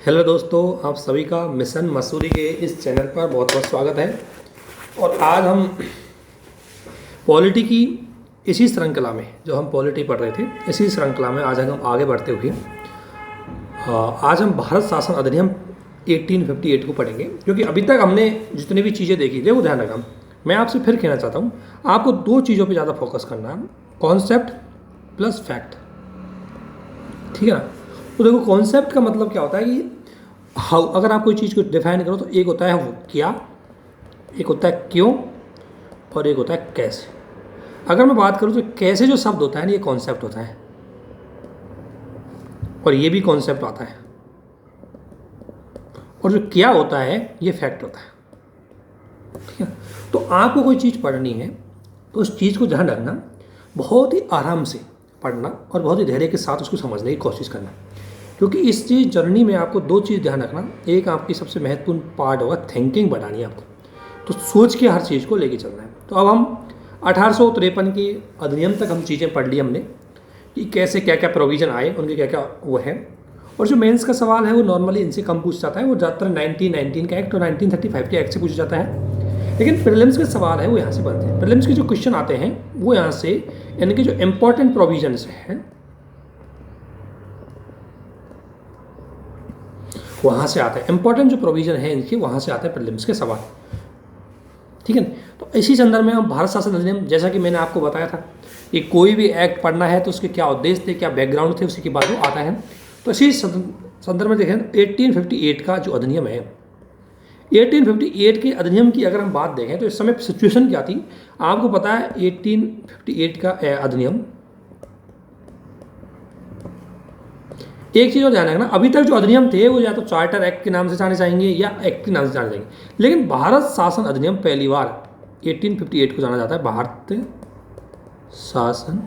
Hello दोस्तों, आप सभी का मिशन मसूरी के इस चैनल पर बहुत बहुत स्वागत है। और आज हम पॉलिटी की इसी श्रृंखला में, जो हम पॉलिटी पढ़ रहे थे, इसी श्रृंखला में आज हम आगे बढ़ते हुए आज हम भारत शासन अधिनियम 1858 को पढ़ेंगे। क्योंकि अभी तक हमने जितनी भी चीज़ें देखी थी वो ध्यान रखा। मैं आपसे फिर कहना चाहता हूँ, आपको दो चीज़ों पर ज़्यादा फोकस करना है, कॉन्सेप्ट प्लस फैक्ट। ठीक है ना। तो देखो, कॉन्सेप्ट का मतलब क्या होता है कि हाउ, अगर आप कोई चीज़ को डिफाइन करो तो एक होता है वो क्या, एक होता है क्यों, और एक होता है कैसे। अगर मैं बात करूँ तो कैसे जो शब्द होता है ना, ये कॉन्सेप्ट होता है, और ये भी कॉन्सेप्ट आता है, और जो क्या होता है ये फैक्ट होता है। ठीक है। तो आपको कोई चीज़ पढ़नी है तो उस चीज़ को ध्यान रखना, बहुत ही आराम से पढ़ना और बहुत ही धैर्य के साथ उसको समझने की कोशिश करना। क्योंकि इस चीज़ जर्नी में आपको दो चीज़ ध्यान रखना। एक आपकी सबसे महत्वपूर्ण पार्ट होगा थिंकिंग बढ़ानी है आपको, तो सोच के हर चीज़ को लेके चलना है। तो अब हम 1853 के अधिनियम तक हम चीज़ें पढ़ ली हमने कि कैसे क्या क्या प्रोविज़न आए, उनके क्या क्या वो है। और जो मेंस का सवाल है वो नॉर्मली इनसे कम पूछ जाता है, वो ज़्यादातर 1919 का एक्ट और 1935 के एक्ट से पूछा जाता है। लेकिन प्रीलिम्स के सवाल है वो यहाँ से बनते हैं। प्रीलिम्स के जो क्वेश्चन आते हैं वो यहाँ से, इनके जो इम्पोर्टेंट प्रोविजंस हैं वहाँ से आता है। इंपॉर्टेंट जो प्रोविजन है इनके वहाँ से आते हैं प्रीलिम्स के सवाल। ठीक है। तो इसी संदर्भ में हम भारत शासन अधिनियम, जैसा कि मैंने आपको बताया था कि कोई भी एक्ट पढ़ना है तो उसके क्या उद्देश्य थे, क्या बैकग्राउंड थे, उसी के बाद वो आता है। तो इसी संदर्भ में देखें 1858 का जो अधिनियम है, 1858 के अधिनियम की अगर हम बात देखें तो इस समय सिचुएशन क्या थी आपको पता है। 1858 का अधिनियम, एक चीज़ और ध्यान रखना, अभी तक जो अधिनियम थे वो या तो चार्टर एक्ट के नाम से जाने जाएंगे या एक्ट के नाम से जाने जाएंगे, लेकिन भारत शासन अधिनियम पहली बार 1858 को जाना जाता है भारत शासन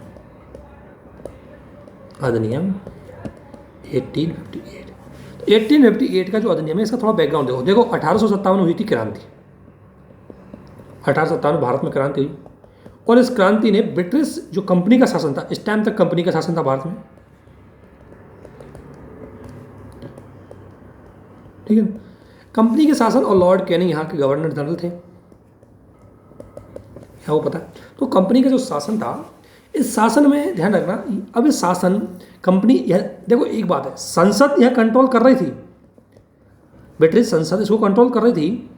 अधिनियम 1858। तो 1858 का जो अधिनियम है इसका थोड़ा बैकग्राउंड देखो। देखो 1857 हुई थी क्रांति, 1857 भारत में क्रांति हुई, और इस क्रांति ने ब्रिटिश जो कंपनी का शासन था, इस टाइम तक कंपनी का शासन था भारत में। ठीक है। कंपनी के शासन, और लॉर्ड कैनिंग यहाँ के गवर्नर जनरल थे, क्या वो पता है। तो कंपनी का जो शासन था, इस शासन में ध्यान रखना, अब इस शासन कंपनी यह देखो, एक बात है, संसद यह कंट्रोल कर रही थी, ब्रिटिश संसद इसको कंट्रोल कर रही थी,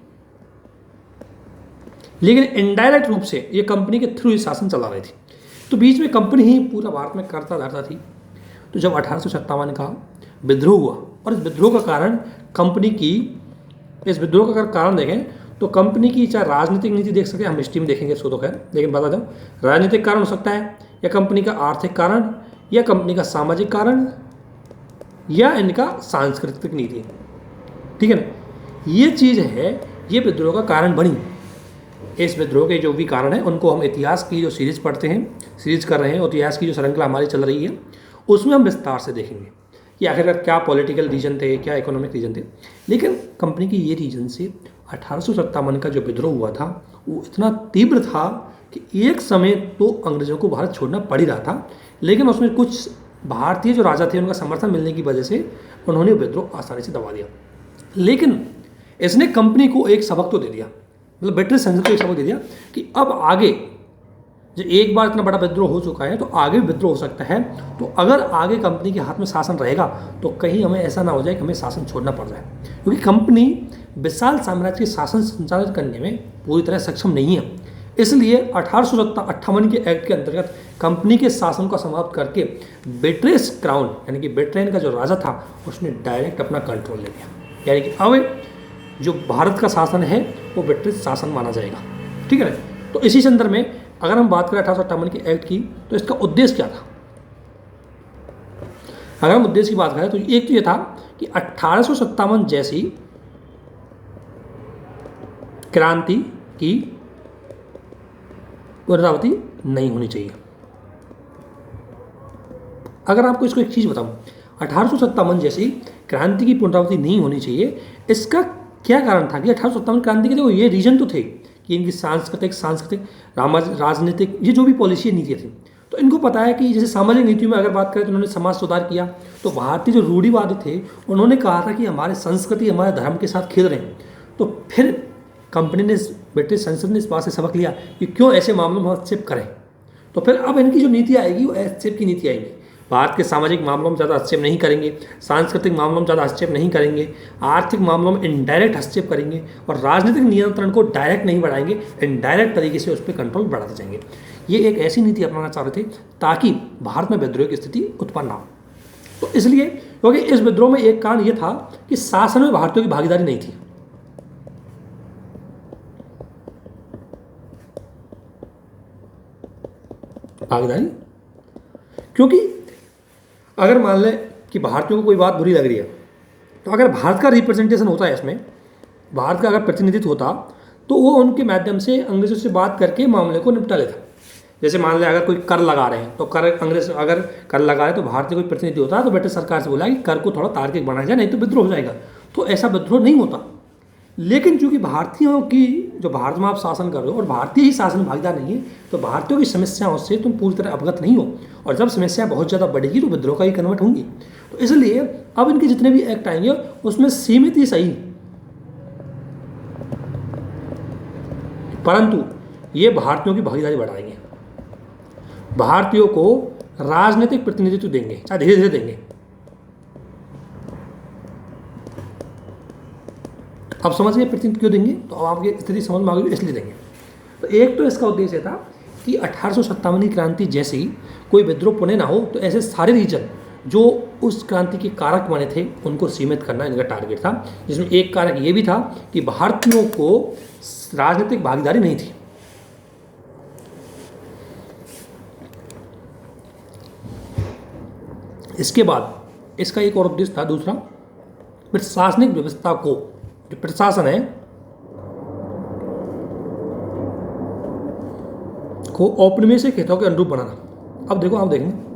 लेकिन इनडायरेक्ट रूप से ये कंपनी के थ्रू ये शासन चला रही थी। तो बीच में कंपनी ही पूरा भारत में करता धरता थी। तो जब 1857 का विद्रोह हुआ, और इस विद्रोह का कारण कंपनी की, इस विद्रोह का कारण देखें तो कंपनी की चाहे राजनीतिक नीति देख सके, हम हिस्ट्री में देखेंगे इसको तो खैर, लेकिन बता दो, राजनीतिक कारण हो सकता है, या कंपनी का आर्थिक कारण, या कंपनी का सामाजिक कारण, या इनका सांस्कृतिक नीति। ठीक है ना। ये चीज़ है, ये विद्रोह का कारण बनी। इस विद्रोह के जो भी कारण है उनको हम इतिहास की जो सीरीज पढ़ते हैं, सीरीज कर रहे हैं, इतिहास की जो श्रृंखला हमारी चल रही है उसमें हम विस्तार से देखेंगे कि आखिरकार क्या पॉलिटिकल रीजन थे, क्या इकोनॉमिक रीजन थे। लेकिन कंपनी की ये रीजन से 1857 का जो विद्रोह हुआ था वो इतना तीव्र था कि एक समय तो अंग्रेज़ों को भारत छोड़ना पड़ ही रहा था, लेकिन उसमें कुछ भारतीय जो राजा थे उनका समर्थन मिलने की वजह से उन्होंने विद्रोह आसानी से दबा दिया। लेकिन इसने कंपनी को एक सबक तो दे दिया, मतलब ब्रिटिश संसद को एक सबक दे दिया कि अब आगे जो एक बार इतना बड़ा विद्रोह हो चुका है तो आगे भी विद्रोह हो सकता है। तो अगर आगे कंपनी के हाथ में शासन रहेगा तो कहीं हमें ऐसा ना हो जाए कि हमें शासन छोड़ना पड़ जाए, क्योंकि कंपनी विशाल साम्राज्य के शासन संचालित करने में पूरी तरह सक्षम नहीं है। इसलिए 1858 के एक्ट के अंतर्गत कंपनी के शासन को समाप्त करके ब्रिटिश क्राउन, यानी कि ब्रिटेन का जो राजा था, उसने डायरेक्ट अपना कंट्रोल ले लिया, यानी कि अब जो भारत का शासन है वो ब्रिटिश शासन माना जाएगा। ठीक है ना। तो इसी संदर्भ में अगर हम बात करें 1858 के एक्ट की, तो इसका उद्देश्य क्या था। अगर हम उद्देश्य की बात करें तो एक तो ये था कि 1857 जैसी क्रांति की पुनरावृत्ति नहीं होनी चाहिए। अगर आपको इसको एक चीज़ बताऊं, 1857 जैसी क्रांति की पुनरावृत्ति नहीं होनी चाहिए, इसका क्या कारण था कि 1857 क्रांति के देखो ये रीजन तो थे कि इनकी सांस्कृतिक राजनीतिक, ये जो भी पॉलिसी नीतियाँ थी तो इनको पता है कि जैसे सामाजिक नीतियों में अगर बात करें तो उन्होंने समाज सुधार किया। तो भारतीय जो रूढ़िवादी थे उन्होंने कहा था कि हमारे संस्कृति हमारे धर्म के साथ खेल रहे हैं। तो फिर कंपनी ने, ब्रिटिश संसद ने इस बात से सबक लिया कि क्यों ऐसे मामलों में हस्तक्षेप करें। तो फिर अब इनकी जो नीति आएगी वो हस्तक्षेप की नीति आएगी। भारत के सामाजिक मामलों में ज़्यादा हस्तक्षेप नहीं करेंगे, सांस्कृतिक मामलों में ज़्यादा हस्तक्षेप नहीं करेंगे, आर्थिक मामलों में इनडायरेक्ट हस्तक्षेप करेंगे और राजनीतिक नियंत्रण को डायरेक्ट नहीं बढ़ाएंगे, इनडायरेक्ट तरीके से उस पर कंट्रोल बढ़ाते जाएंगे। ये एक ऐसी नीति अपनाना चाह रहे थे ताकि भारत में विद्रोह की स्थिति उत्पन्न ना हो। तो इसलिए क्योंकि इस विद्रोह में एक कारण ये था कि शासन में भारतीयों की भागीदारी नहीं थी। भागीदारी क्योंकि अगर मान लें कि भारतीयों को कोई बात बुरी लग रही है, तो अगर भारत का रिप्रेजेंटेशन होता है, इसमें भारत का अगर प्रतिनिधित्व होता, तो वो उनके माध्यम से अंग्रेजों से बात करके मामले को निपटा लेता। जैसे मान लें अगर कोई कर लगा रहे हैं तो कर, अंग्रेज अगर कर लगा रहे हैं तो भारतीय कोई प्रतिनिधि होता तो ब्रिटिश सरकार से बोला कि कर को थोड़ा तार्किक बनाया जाए, नहीं तो विद्रोह हो जाएगा। तो ऐसा विद्रोह नहीं होता। लेकिन चूंकि भारतीयों की जो भारत में आप शासन कर रहे हो और भारतीय ही शासन भागीदार नहीं है, तो भारतीयों की समस्याओं से तुम पूरी तरह अवगत नहीं हो, और जब समस्या बहुत ज़्यादा बढ़ेगी तो विद्रोह का ही कन्वर्ट होंगी। तो इसलिए अब इनके जितने भी एक्ट आएंगे उसमें सीमित ही सही, परंतु ये भारतीयों की भागीदारी बढ़ाएंगे, भारतीयों को राजनीतिक प्रतिनिधित्व देंगे, चाहे धीरे धीरे देंगे। अब समझ गए प्रतिनिधित्व क्यों देंगे? तो अब आपकी स्थिति समझ में आ गई, इसलिए देंगे। तो एक तो इसका उद्देश्य था कि 1857 की क्रांति जैसे ही कोई विद्रोह पुनः ना हो, तो ऐसे सारे रीजन जो उस क्रांति के कारक बने थे उनको सीमित करना इनका टारगेट था, जिसमें एक कारक ये भी था कि भारतीयों को राजनीतिक भागीदारी नहीं थी। इसके बाद इसका एक और उद्देश्य था दूसरा, प्रशासनिक व्यवस्था को, जो प्रशासन है, को औपनिवेशिक हितों के अनुरूप बनाना। अब देखो, आप देखेंगे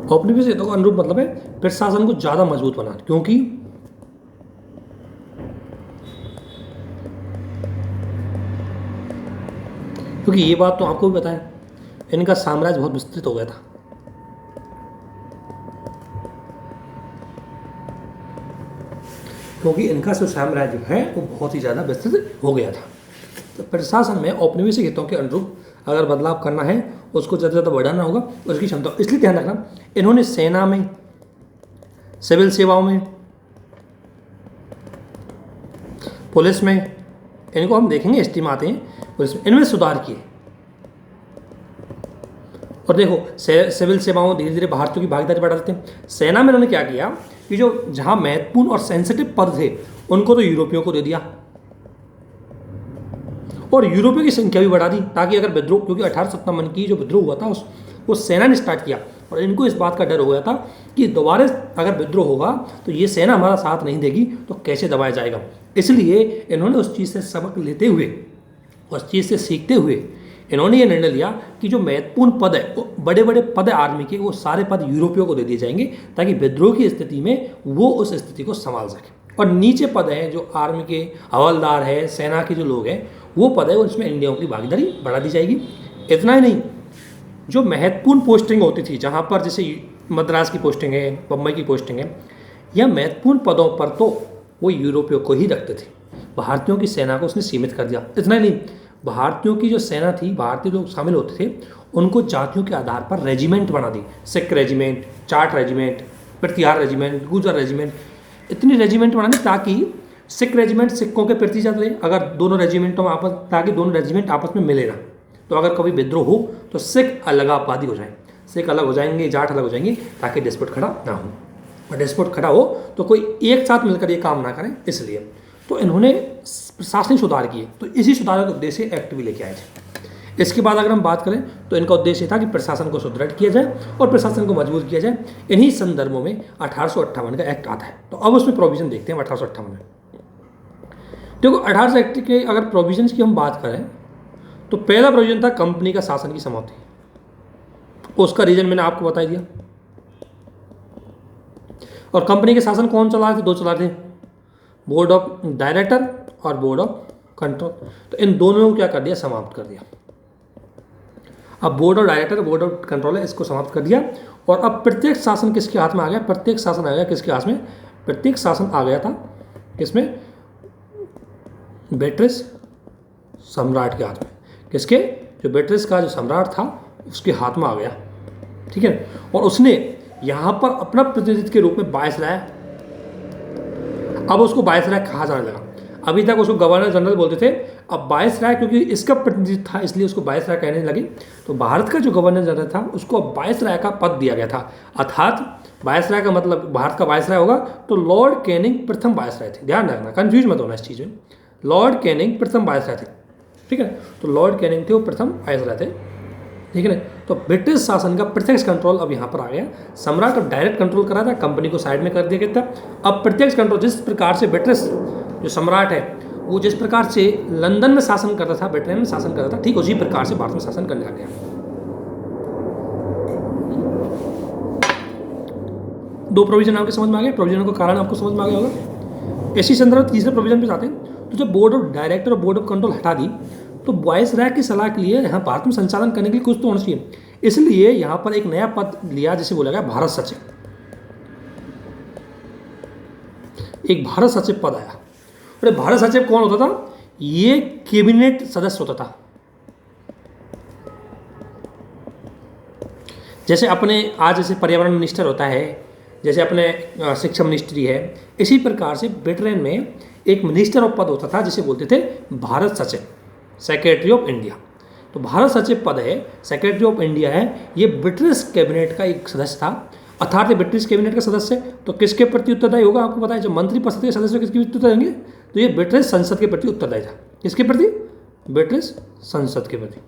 औपनिवेशिक हितों का अनुरूप मतलब है प्रशासन को ज्यादा मजबूत बनाना, क्योंकि ये बात तो आपको भी पता है, इनका साम्राज्य बहुत विस्तृत हो गया था। क्योंकि इनका जो साम्राज्य है वो बहुत ही ज़्यादा विस्तृत हो गया था। तो प्रशासन में औपनिवेशिक हितों के अनुरूप अगर बदलाव करना है, उसको ज़्यादा से ज़्यादा बढ़ाना होगा, उसकी क्षमता। इसलिए ध्यान रखना, इन्होंने सेना में, सिविल सेवाओं में, पुलिस में, इनको हम देखेंगे स्टीम आते हैं पुलिस में, इनमें सुधार किए। और देखो, सिविल सेवाओं धीरे धीरे भारतीयों की भागीदारी बढ़ा देते हैं। सेना में इन्होंने क्या किया कि जो जहां महत्वपूर्ण और सेंसिटिव पद थे उनको तो यूरोपियों को दे दिया, और यूरोपियों की संख्या भी बढ़ा दी, ताकि अगर विद्रोह, क्योंकि 1857 की जो विद्रोह हुआ था वो सेना ने स्टार्ट किया, और इनको इस बात का डर हो गया था कि दोबारा अगर विद्रोह होगा तो ये सेना हमारा साथ नहीं देगी, तो कैसे दबाया जाएगा। इसलिए इन्होंने उस चीज़ से सबक लेते हुए, उस चीज़ से सीखते हुए इन्होंने ये निर्णय लिया कि जो महत्वपूर्ण पद है, वो बड़े बड़े पद है आर्मी के, वो सारे पद यूरोपियों को दे दिए जाएंगे, ताकि विद्रोह की स्थिति में वो उस स्थिति को संभाल सके। और नीचे पद है जो आर्मी के हवलदार है, सेना के जो लोग हैं, वो पद है, उसमें इंडिया की भागीदारी बढ़ा दी जाएगी। इतना ही नहीं, जो महत्वपूर्ण पोस्टिंग होती थी, जहाँ पर जैसे मद्रास की पोस्टिंग है, बम्बई की पोस्टिंग है, या महत्वपूर्ण पदों पर तो वो यूरोपियों को ही रखते थे। भारतीयों की सेना को उसने सीमित कर दिया। इतना ही नहीं, भारतीयों की जो सेना थी, भारतीय लोग शामिल होते थे, उनको जातियों के आधार पर रेजिमेंट बना दी। सिख रेजिमेंट, जाट रेजिमेंट, प्रतिहार रेजिमेंट, गुर्जर रेजिमेंट, इतनी रेजिमेंट बना दी ताकि सिख रेजिमेंट सिखों के प्रति जाते रहे, अगर दोनों रेजिमेंटों में आपस, ताकि दोनों रेजिमेंट आपस में मिले ना, तो अगर कभी विद्रोह हो तो सिख अलगाववादी हो जाए, सिख अलग हो जाएंगे, जाट अलग हो जाएंगे, ताकि डिस्प्यूट खड़ा ना हो। और डिस्प्यूट खड़ा हो तो कोई एक साथ मिलकर ये काम ना करें, इसलिए तो इन्होंने प्रशासनिक सुधार किए। तो इसी सुधार के उद्देश्य एक्ट भी लेके आए थे। इसके बाद अगर हम बात करें तो इनका उद्देश्य था कि प्रशासन को सुदृढ़ किया जाए और प्रशासन को मजबूत किया जाए। इन्हीं संदर्भों में 1858 का एक्ट आता है। तो अब उसमें प्रोविजन देखते हैं 1858 में। देखो, 1800 एक्ट के अगर प्रोविजंस की हम बात करें तो पहला प्रोविजन था कंपनी का शासन की समाप्ति। उसका रीजन मैंने आपको बता दिया। और कंपनी के शासन कौन चला रहे थे? दो चला रहे थे, बोर्ड ऑफ डायरेक्टर और बोर्ड ऑफ कंट्रोल, तो इन दोनों को क्या कर दिया, समाप्त कर दिया। अब board of director, board of control है, इसको समाप्त कर दिया। और अब प्रत्येक शासन किसके हाथ में आ गया, प्रत्येक शासन आ गया किसके हाथ में, प्रत्येक शासन आ गया था किसमें, बेट्रिस सम्राट के हाथ में। किसके, जो बेट्रिस का जो सम्राट था उसके हाथ में आ गया, ठीक है। और उसने यहाँ पर अपना प्रतिनिधित्व के रूप में वायसराय, अब उसको वायसराय कहा जाने लगा। अभी तक उसको गवर्नर जनरल बोलते थे, अब वायसराय क्योंकि इसका प्रतिनिधित्व था इसलिए उसको वायसराय कहने लगे। तो भारत का जो गवर्नर जनरल था उसको अब वायसराय का पद दिया गया था। अर्थात वायसराय का मतलब भारत का वायसराय होगा तो लॉर्ड कैनिंग प्रथम वायसराय थे। ध्यान रखना, कंफ्यूज मत होना इस चीज़ में। लॉर्ड कैनिंग प्रथम वायसराय थे, ठीक है। तो लॉर्ड कैनिंग थे वो प्रथम वायसराय थे, ठीक है ना। तो ब्रिटिश शासन का प्रत्यक्ष कंट्रोल अब यहाँ पर आ गया। सम्राट अब डायरेक्ट कंट्रोल करा था, कंपनी को साइड में कर दिया गया था। अब प्रत्यक्ष कंट्रोल, जिस प्रकार से ब्रिटिश जो सम्राट है वो जिस प्रकार से लंदन में शासन करता था, ब्रिटेन में शासन करता था, ठीक उसी प्रकार से भारत में शासन करने लग गया। दो प्रोविजन आपके समझ में आ गए, प्रोविजनों का कारण आपको समझ में आ गया होगा। इसी संदर्भ तीसरे प्रोविजन पे जाते हैं। तो जब बोर्ड ऑफ डायरेक्टर और बोर्ड ऑफ कंट्रोल हटा दी तो वायसराय की सलाह के लिए यहाँ भारत में संचालन करने के लिए कुछ तो होना चाहिए, इसलिए यहाँ पर एक नया पद लिया जिसे बोला गया भारत सचिव। एक भारत सचिव पद आया। अरे भारत सचिव कौन होता था, ये कैबिनेट सदस्य होता था। जैसे अपने आज जैसे पर्यावरण मिनिस्टर होता है, जैसे अपने शिक्षा मिनिस्ट्री है, इसी प्रकार से ब्रिटेन में एक मिनिस्टर ऑफ पद होता था जिसे बोलते थे भारत सचिव, सेक्रेटरी ऑफ इंडिया। तो भारत सचिव पद है, सेक्रेटरी ऑफ इंडिया है, ये ब्रिटिश कैबिनेट का एक सदस्य था। अर्थात ये ब्रिटिश कैबिनेट का सदस्य तो किसके प्रति उत्तरदायी होगा, आपको पता है। जब मंत्रिपरिषद के सदस्य किसके प्रति उत्तरदायी होंगे, तो ये ब्रिटिश संसद के प्रति उत्तरदायी था। किसके प्रति, ब्रिटिश संसद के प्रति।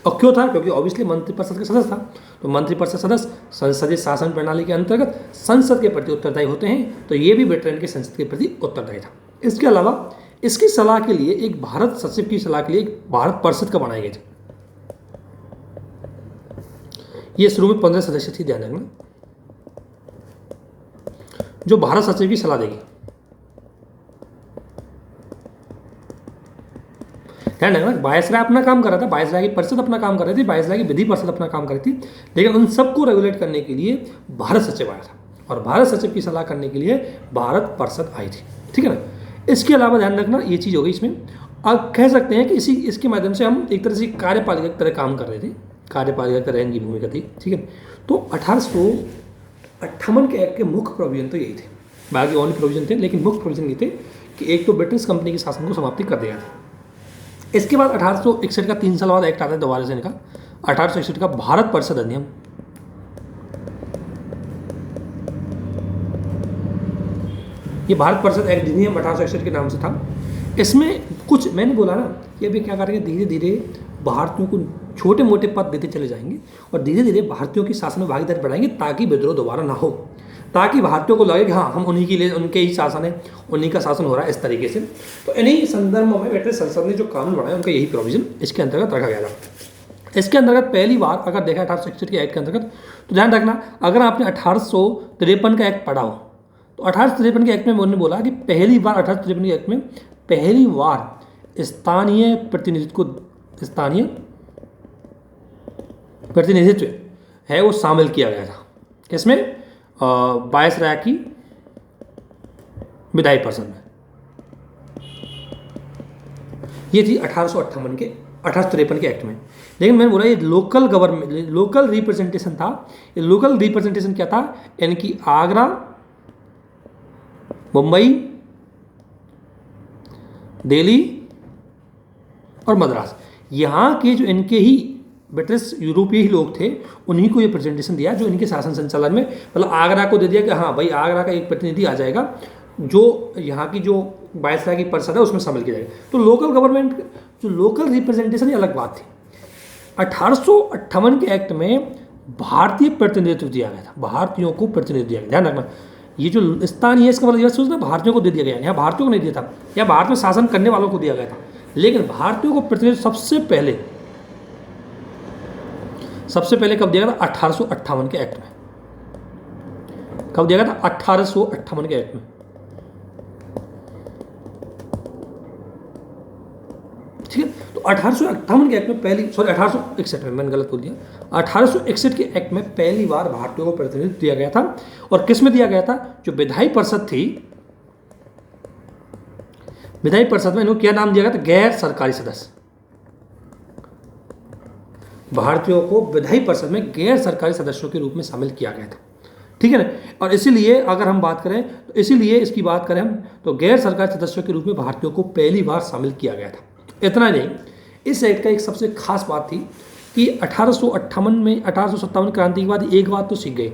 और क्यों था, क्योंकि ऑब्वियसली मंत्रिपरिषद का सदस्य था। तो मंत्रिपरिषद सदस्य संसदीय शासन प्रणाली के अंतर्गत संसद के प्रति उत्तरदायी होते हैं, तो ये भी ब्रिटेन के संसद के प्रति उत्तरदायी था। इसके अलावा इसकी सलाह के लिए एक भारत सचिव की सलाह के लिए एक भारत परिषद का बनाई गई थी। ये शुरू में 15 सदस्य थी, ध्यान रखना, जो भारत सचिव की सलाह देगी। ध्यान रखना, वायसराय अपना काम कर रहा था, वायसराय की परिषद अपना काम कर रही थी, वायसराय की विधि परिषद अपना काम कर रही थी, लेकिन उन सबको रेगुलेट करने के लिए भारत सचिव आया था और भारत सचिव की सलाह करने के लिए भारत परिषद आई थी, ठीक है ना। इसके अलावा ध्यान रखना ये चीज़ हो गई इसमें। अब कह सकते हैं कि इसके माध्यम से हम एक तरह से कार्यपालिका की तरह काम कर रहे थे, कार्यपालिका की तरह इनकी भूमिका थी, ठीक है। तो 1858 के एक्ट के मुख्य प्रोविजन तो यही थे, बाकी और प्रोविजन थे, लेकिन मुख्य प्रोविजन ये थे कि एक तो ब्रिटिश कंपनी के शासन को समाप्ति कर दिया था। इसके बाद 1861 का 3 साल बाद एक्ट आता है दोबारा से इनका, 1861 का भारत परिषद अधिनियम। ये भारत परिषद अधिनियम 1861 के नाम से था। इसमें कुछ मैंने बोला ना कि अभी क्या करेंगे, धीरे धीरे भारतीयों को छोटे मोटे पद देते चले जाएंगे और धीरे धीरे भारतीयों की शासन में भागीदारी बढ़ाएंगे ताकि विद्रोह दोबारा ना हो, ताकि भारतीयों को लगे कि हाँ हम उन्हीं के लिए, उनके ही शासन है, उन्हीं का शासन हो रहा है, इस तरीके से। तो इन्हीं संदर्भों में ब्रिटिश संसद ने जो कानून बनाया उनका यही प्रोविजन इसके अंतर्गत रखा गया था। इसके अंतर्गत पहली बार अगर देखा 1861 के एक्ट के अंतर्गत, तो ध्यान रखना अगर आपने 1853 का एक्ट पढ़ा हो तो 1853 के एक्ट में उन्होंने बोला कि पहली बार 1853 के एक्ट में पहली बार स्थानीय प्रतिनिधित्व है वो शामिल किया गया था। किसमें, वायसराय की विधायी परिषद में। ये थी 1853 के एक्ट में। लेकिन मैंने बोला ये लोकल गवर्नमेंट, लोकल रिप्रेजेंटेशन था। ये लोकल रिप्रेजेंटेशन क्या था, यानी कि आगरा, मुंबई, दिल्ली और मद्रास, यहाँ के जो इनके ही ब्रिटिश यूरोपीय ही लोग थे उन्हीं को ये प्रेजेंटेशन दिया, जो इनके शासन संचालन में, मतलब आगरा को दे दिया कि हाँ भाई आगरा का एक प्रतिनिधि आ जाएगा जो यहाँ की जो वायसराय की परिषद है उसमें शामिल किया जाएगा। तो लोकल गवर्नमेंट, जो लोकल रिप्रेजेंटेशन ये अलग बात थी। 1858 के एक्ट में भारतीय प्रतिनिधित्व दिया गया था, भारतीयों को प्रतिनिधित्व दिया गया। ध्यान रखना ये जो स्थानीय, इसका मतलब यह सोचना भारतीयों को दे दिया गया, यहाँ भारतीयों को नहीं दिया था, या भारत में शासन करने वालों को दिया गया था, लेकिन भारतीयों को प्रतिनिधित्व सबसे पहले कब दिया गया था, 1858 के एक्ट में। कब दिया गया था, 1858 के एक्ट में। 1858 के एक्ट में 1861 में, मैंने गलत बोल दिया, 1861 के एक्ट में पहली बार भारतीयों को प्रतिनिधित्व दिया गया था। और किस में दिया गया था? जो विधायी परिषद थी, विधायी परिषद में इनको क्या नाम दिया गया था? गैर सरकारी सदस्य। भारतीयों को विधायी परिषद में गैर सरकारी सदस्यों के रूप में शामिल किया गया था, ठीक है ना। और इसीलिए अगर हम बात करें तो इसीलिए इसकी बात करें हम तो गैर सरकारी सदस्यों के रूप में भारतीयों को पहली बार शामिल किया गया था। इतना नहीं, इस एक्ट का एक सबसे खास बात थी कि 1858 में 1857 क्रांति के बाद एक बात तो सीख गए,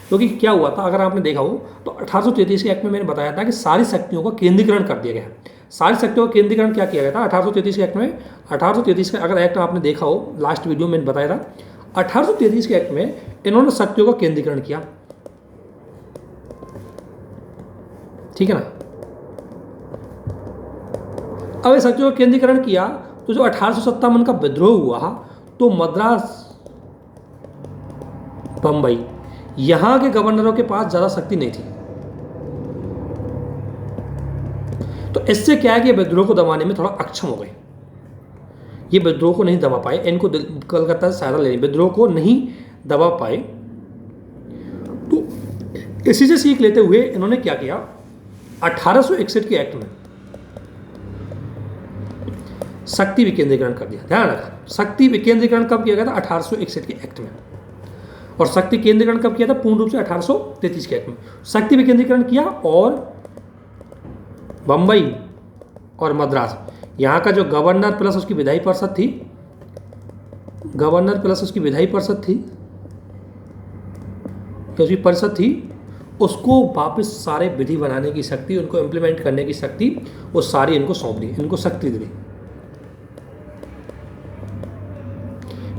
क्योंकि क्या हुआ था अगर आपने देखा हो तो 1833 के एक्ट में मैंने बताया था कि सारी शक्तियों का केंद्रीकरण कर दिया गया। सारी शक्तियों का केंद्रीकरण क्या किया गया था 1833 के एक्ट में? 1833 का अगर एक्ट आपने देखा हो, लास्ट वीडियो में मैंने बताया था, 1833 के एक्ट में इन्होंने शक्तियों का केंद्रीकरण किया, ठीक है ना। अब इस शक्तियों का केंद्रीकरण किया तो जो 1857 का विद्रोह हुआ तो मद्रास, बंबई, यहां के गवर्नरों के पास ज्यादा शक्ति नहीं थी। तो इससे क्या है कि विद्रोह को दबाने में थोड़ा अक्षम हो गए। ये विद्रोह को नहीं दबा पाए, इनको कलकत्ता से सहायता लेनी, विद्रोह को नहीं दबा पाए। तो इसी से सीख लेते हुए इन्होंने क्या किया, 1861 के एक्ट में शक्ति विकेंद्रीकरण कर दिया। ध्यान रखना, शक्ति विकेंद्रीकरण कब किया गया था? 1861 के एक्ट में। और शक्ति केंद्रीकरण कब किया था? पूर्ण रूप से 1833 के एक्ट में शक्ति विकेंद्रीकरण किया। और बंबई और मद्रास, यहाँ का जो गवर्नर प्लस उसकी विधायी परिषद थी, गवर्नर प्लस उसकी विधायी परिषद थी, उसकी परिषद थी, उसको वापस सारे विधि बनाने की शक्ति, उनको इम्प्लीमेंट करने की शक्ति, वो सारी इनको सौंप दी, इनको शक्ति दे दी,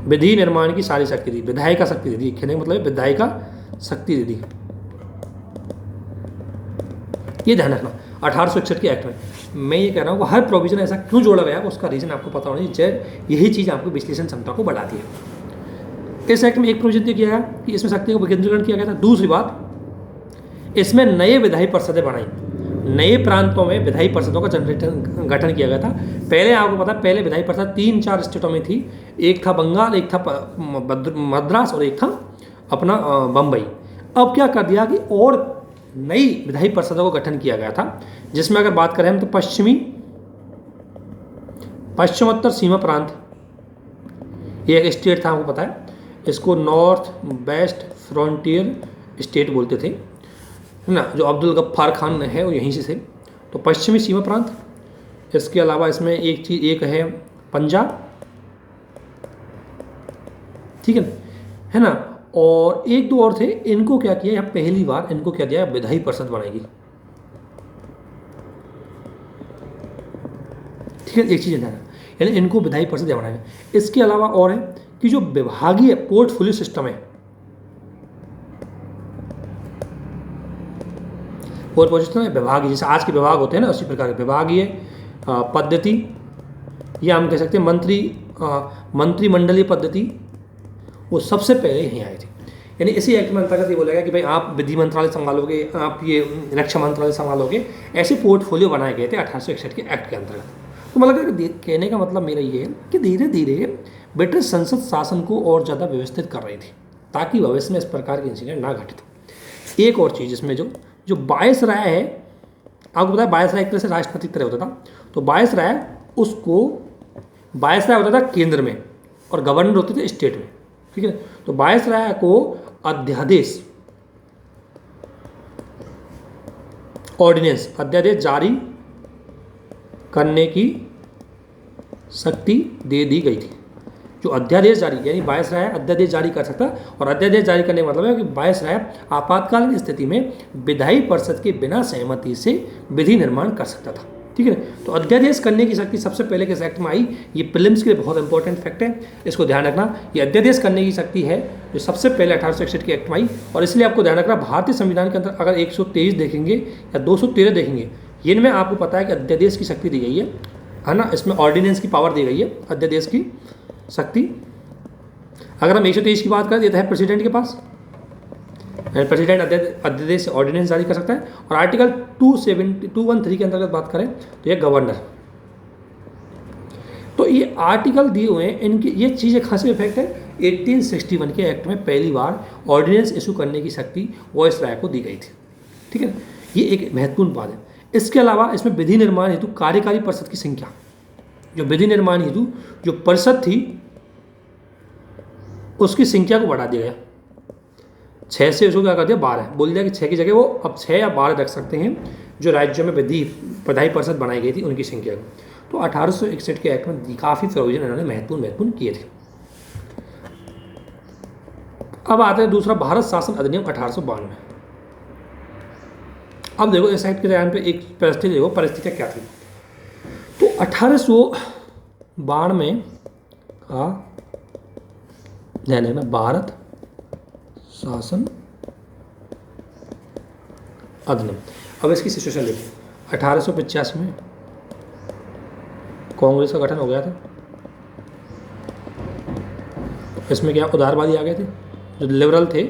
विधि निर्माण की सारी शक्ति दी, विधायी का शक्ति दे दी, कहने का मतलब विधायी का शक्ति दे दी। ये ध्यान रखना 1861 के एक्ट में। मैं ये कह रहा हूँ हर प्रोविजन ऐसा क्यों जोड़ा गया है उसका रीजन आपको पता होना चाहिए, यही चीज़ आपको विश्लेषण क्षमता को बढ़ाती है। इस एक्ट में एक प्रोविजन किया गया कि इसमें शक्ति को विकेंद्रीकरण किया गया था। दूसरी बात, इसमें नए विधायी परिषदें बनाई, नए प्रांतों में विधायी परिषदों का गठन किया गया था। पहले आपको पता, पहले विधायी परिषद 3-4 स्टेटों में थी, एक था बंगाल, एक था मद्रास और एक था अपना बम्बई। अब क्या कर दिया कि और नई विधायी परिषदों का गठन किया गया था, जिसमें अगर बात करें हम तो पश्चिमोत्तर सीमा प्रांत, ये एक स्टेट था, आपको पता है, इसको नॉर्थ वेस्ट फ्रंटियर स्टेट बोलते थे, है ना। जो अब्दुल गफ्फार खान है वो यहीं से थे। तो पश्चिमी सीमा प्रांत, इसके अलावा इसमें एक है पंजाब, ठीक है ना। और एक दो और थे, इनको क्या किया, यहाँ पहली बार इनको क्या दिया, विधायी परिषद बनाएगी, ठीक है। एक चीज़ ध्यान, यानी इनको विधायी परिषद बनाएगा। इसके अलावा और है कि जो विभागीय पोर्टफोलियो सिस्टम है, पोर्टफोलियो सिस्टम है विभागीय, जैसे आज के विभाग होते हैं ना, उसी प्रकार के विभागीय पद्धति, या हम कह सकते हैं मंत्रिमंडलीय पद्धति, वो सबसे पहले यहीं आई थी। यानी इसी एक्ट में अंतर्गत ये बोलेगा कि भाई आप विधि मंत्रालय संभालोगे, आप ये रक्षा मंत्रालय संभालोगे, ऐसे पोर्टफोलियो बनाए गए थे 1861 के एक्ट के अंतर्गत। तो मतलब कहने का मतलब मेरा ये है कि धीरे धीरे ब्रिटिश संसद शासन को और ज़्यादा व्यवस्थित कर रही थी ताकि भविष्य में इस प्रकार के इंसिडेंट ना घटित हो। एक और चीज़ इसमें जो वायसराय है, आपको पता है वायसराय एक तरह से राष्ट्रपति तरह होता था। तो वायसराय होता था केंद्र में और गवर्नर होते थे स्टेट में, ठीक है। तो वायसराय को अध्यादेश अध्यादेश जारी करने की शक्ति दे दी गई थी। जो अध्यादेश जारी, यानी वायसराय अध्यादेश जारी कर सकता, और अध्यादेश जारी करने का मतलब है कि वायसराय आपातकालीन स्थिति में विधायी परिषद के बिना सहमति से विधि निर्माण कर सकता था, ठीक है। तो अध्यादेश करने की शक्ति सबसे पहले किस एक्ट में आई, ये प्रीलिम्स के लिए बहुत इंपॉर्टेंट फैक्ट है, इसको ध्यान रखना। ये अध्यादेश करने की शक्ति है जो सबसे पहले 1861 के एक्ट में आई। और इसलिए आपको ध्यान रखना, भारतीय संविधान के अंदर अगर 123 देखेंगे या 213 देखेंगे, इनमें आपको पता है कि अध्यादेश की शक्ति दी गई है ना। इसमें ऑर्डिनेंस की पावर दी गई है, अध्यादेश की शक्ति। अगर हम 123 की बात करें तो है प्रेसिडेंट के पास, प्रेसिडेंट अध्यादेश से ऑर्डिनेंस जारी कर सकता है। और आर्टिकल 213 के अंतर्गत बात करें तो यह गवर्नर, तो ये आर्टिकल दिए हुए हैं, इनकी ये चीज़ एक खासी इफेक्ट है। 1861 के एक्ट में पहली बार ऑर्डिनेंस इशू करने की शक्ति वॉइसराय को दी गई थी। ठीक है, ये एक महत्वपूर्ण बात है। इसके अलावा इसमें विधि निर्माण हेतु कार्यकारी परिषद की संख्या, जो विधि निर्माण हेतु जो परिषद थी उसकी संख्या को बढ़ा दिया गया। 6 से उसको क्या कर दिया, 12 बोल दिया कि 6 की जगह वो अब 6 या 12 रख सकते हैं, जो राज्यों में विधायी परिषद बनाई गई थी उनकी संख्या को। तो 1861 के एक्ट में काफ़ी प्रोविजन इन्होंने महत्वपूर्ण किए थे। अब आते हैं दूसरा, भारत शासन अधिनियम 1892। अब देखो इस एक्ट के टाइम पे एक परिस्थिति देखो, परिस्थितियाँ क्या थी। तो 1892 का ध्यान रखना, भारत शासन अधिनियम। अब इसकी सिचुएशन देखिए, 1885 में कांग्रेस का गठन हो गया था। इसमें क्या उदारवादी आ गए थे, जो लिबरल थे,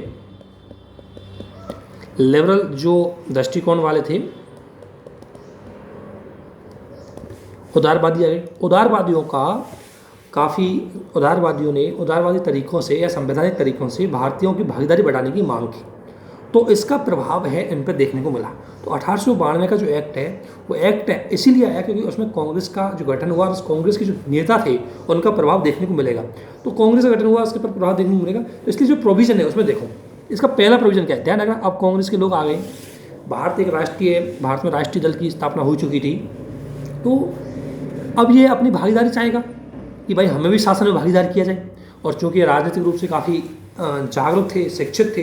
लिबरल जो दृष्टिकोण वाले थे, उदारवादी आ गए। उदारवादियों ने उदारवादी तरीकों से या संवैधानिक तरीकों से भारतीयों की भागीदारी बढ़ाने की मांग की, तो इसका प्रभाव है इन पर देखने को मिला। तो 1892 का जो एक्ट है वो एक्ट है इसीलिए आया क्योंकि उसमें कांग्रेस का जो गठन हुआ और उस कांग्रेस के जो नेता थे उनका प्रभाव देखने को मिलेगा। तो कांग्रेस का गठन हुआ, उसके पर प्रभाव देखने को मिलेगा। तो इसलिए जो प्रोविजन है उसमें देखो, इसका पहला प्रोविजन क्या है, ध्यान रखना। अब कांग्रेस के लोग आ गए, भारत में राष्ट्रीय दल की स्थापना हो चुकी थी। तो अब ये अपनी भागीदारी चाहेगा कि भाई हमें भी शासन में भागीदार किया जाए। और चूँकि राजनीतिक रूप से काफ़ी जागरूक थे, शिक्षित थे,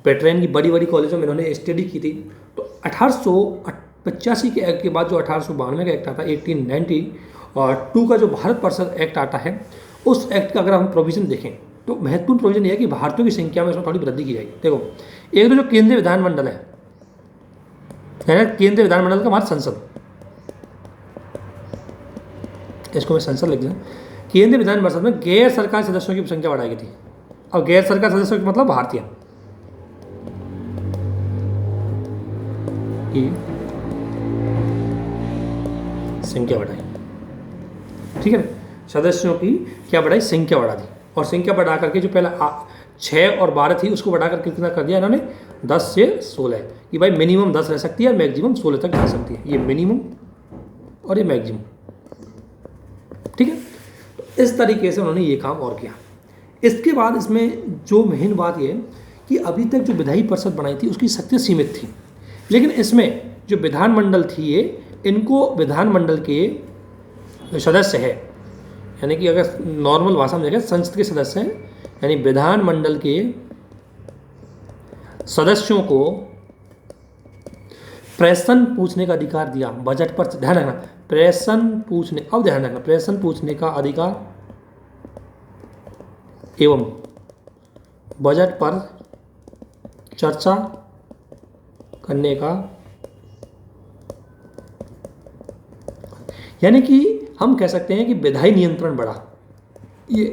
पेट्रेन की बड़ी बड़ी कॉलेजों में इन्होंने स्टडी की थी। तो 1885 के एक्ट के बाद जो 1892 का एक्ट आता है, 1892 का जो भारत परिषद एक्ट आता है, उस एक्ट का अगर हम प्रोविज़न देखें तो महत्वपूर्ण प्रोविज़न यह है कि भारतीयों की संख्या में इसमें थोड़ी वृद्धि की जाएगी। देखो, एक तो जो केंद्रीय विधानमंडल है ना, केंद्रीय विधानमंडल का हमारा संसद, इसको मैं संसद लिख दूँ। केंद्रीय विधान परिषद में गैर सरकारी सदस्यों की संख्या बढ़ाई गई थी। अब गैर सरकारी सदस्यों का मतलब भारतीय की संख्या बढ़ाई, ठीक है ना, सदस्यों की क्या बढ़ाई, संख्या बढ़ा दी। और संख्या बढ़ा करके जो पहला 6 और 12 थी उसको बढ़ा करके कितना कर दिया इन्होंने, 10 से 16, कि भाई मिनिमम 10 रह सकती है और मैक्सिमम 16 तक जा सकती है। ये मिनिमम और ये मैक्सिमम, ठीक है। तो इस तरीके से उन्होंने ये काम और किया। इसके बाद इसमें जो मेन बात ये है कि अभी तक जो विधायी परिषद बनाई थी उसकी शक्ति सीमित थी, लेकिन इसमें जो विधानमंडल थी ये, इनको विधानमंडल के जो सदस्य है, यानी कि अगर नॉर्मल भाषा में देखें संसद के सदस्य हैं, यानी विधानमंडल के सदस्यों को प्रश्न पूछने का अधिकार दिया। बजट पर ध्यान रखना, प्रश्न पूछने, अब ध्यान रखना, प्रश्न पूछने का अधिकार एवं बजट पर चर्चा करने का, यानी कि हम कह सकते हैं कि विधायी नियंत्रण बढ़ा। ये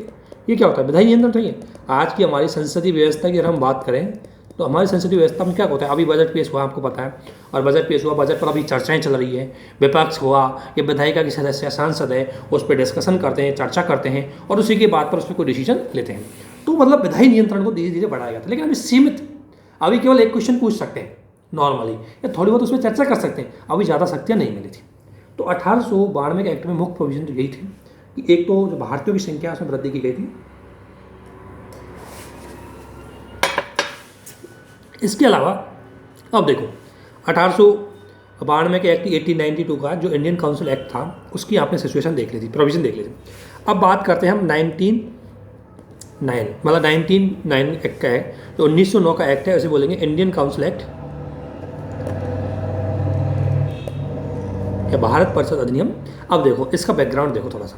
क्या होता है, विधायी नियंत्रण चाहिए। आज की हमारी संसदीय व्यवस्था की अगर हम बात करें तो हमारी संसदीय व्यवस्था में क्या होता है, अभी बजट पेश हुआ आपको पता है, और बजट पेश हुआ, बजट पर अभी चर्चाएं चल रही है, विपक्ष हुआ या विधायिका की सदस्य सांसद है उस पर डिस्कशन करते हैं, चर्चा करते हैं और उसी के बाद पर उस पर कोई डिसीजन लेते हैं। तो मतलब विधायी नियंत्रण को धीरे धीरे बढ़ाया जाता है, लेकिन अभी सीमित, अभी केवल एक क्वेश्चन पूछ सकते हैं नॉर्मली, या थोड़ी बहुत उसमें चर्चा कर सकते हैं, अभी ज़्यादा शक्तियाँ नहीं मिली थी। तो 1892 के एक्ट में मुख्य प्रोविजन यही थी कि एक तो जो भारतीयों की संख्या उसमें वृद्धि की गई थी। इसके अलावा अब देखो 1892 के एक्ट 1892 का जो इंडियन काउंसिल एक्ट था उसकी आपने सिचुएशन देख ली थी, प्रोविजन देख ली थी। अब बात करते हैं हम 1909 एक्ट का है, तो 1909 का एक्ट है, उसे बोलेंगे इंडियन काउंसिल एक्ट या भारत परिषद अधिनियम। अब देखो इसका बैकग्राउंड देखो थोड़ा सा,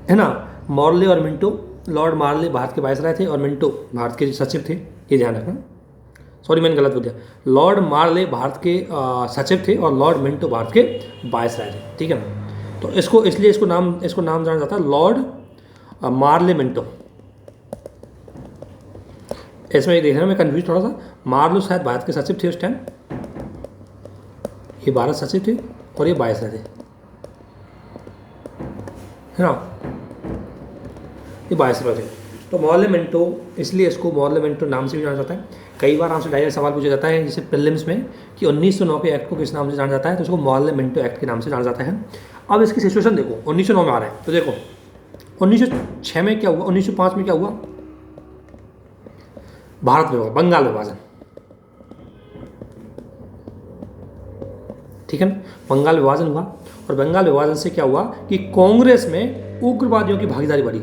है ना। मॉर्ले और मिंटो, लॉर्ड मार्ले भारत के वायसराय थे और मिंटो भारत के सचिव थे, ये ध्यान रखना। सॉरी मैंने गलत बोल दिया, लॉर्ड मार्ले भारत के सचिव थे और लॉर्ड मिंटो भारत के वायसराय थे, ठीक है ना। तो इसको इसलिए इसको नाम जाना जाता है लॉर्ड मार्ले मिंटो। इसमें ये देखना मैं कन्फ्यूज थोड़ा सा, मार्लो शायद भारत के सचिव थे उस टाइम, ये भारत सचिव थे और ये वायसराय थे, है ना, ये वायसरॉय थे। तो मॉर्लेमेंटो, इसलिए इसको मॉर्लेमेंटो नाम से भी जाना जाता है। कई बार हमसे डायरेक्ट सवाल पूछा जाता है जैसे प्रीलिम्स में कि 1909 के एक्ट को किस नाम से जाना जाता है, तो उसको मॉर्लेमेंटो एक्ट के नाम से जाना जाता है। अब इसकी सिचुएशन देखो, 1909 में आ रहा है तो देखो 1906 में क्या हुआ, 1905 में क्या हुआ, भारत विभाजन, बंगाल विभाजन, ठीक है ना, बंगाल विभाजन हुआ। और बंगाल विभाजन से क्या हुआ कि कांग्रेस में उग्रवादियों की भागीदारी बढ़ी,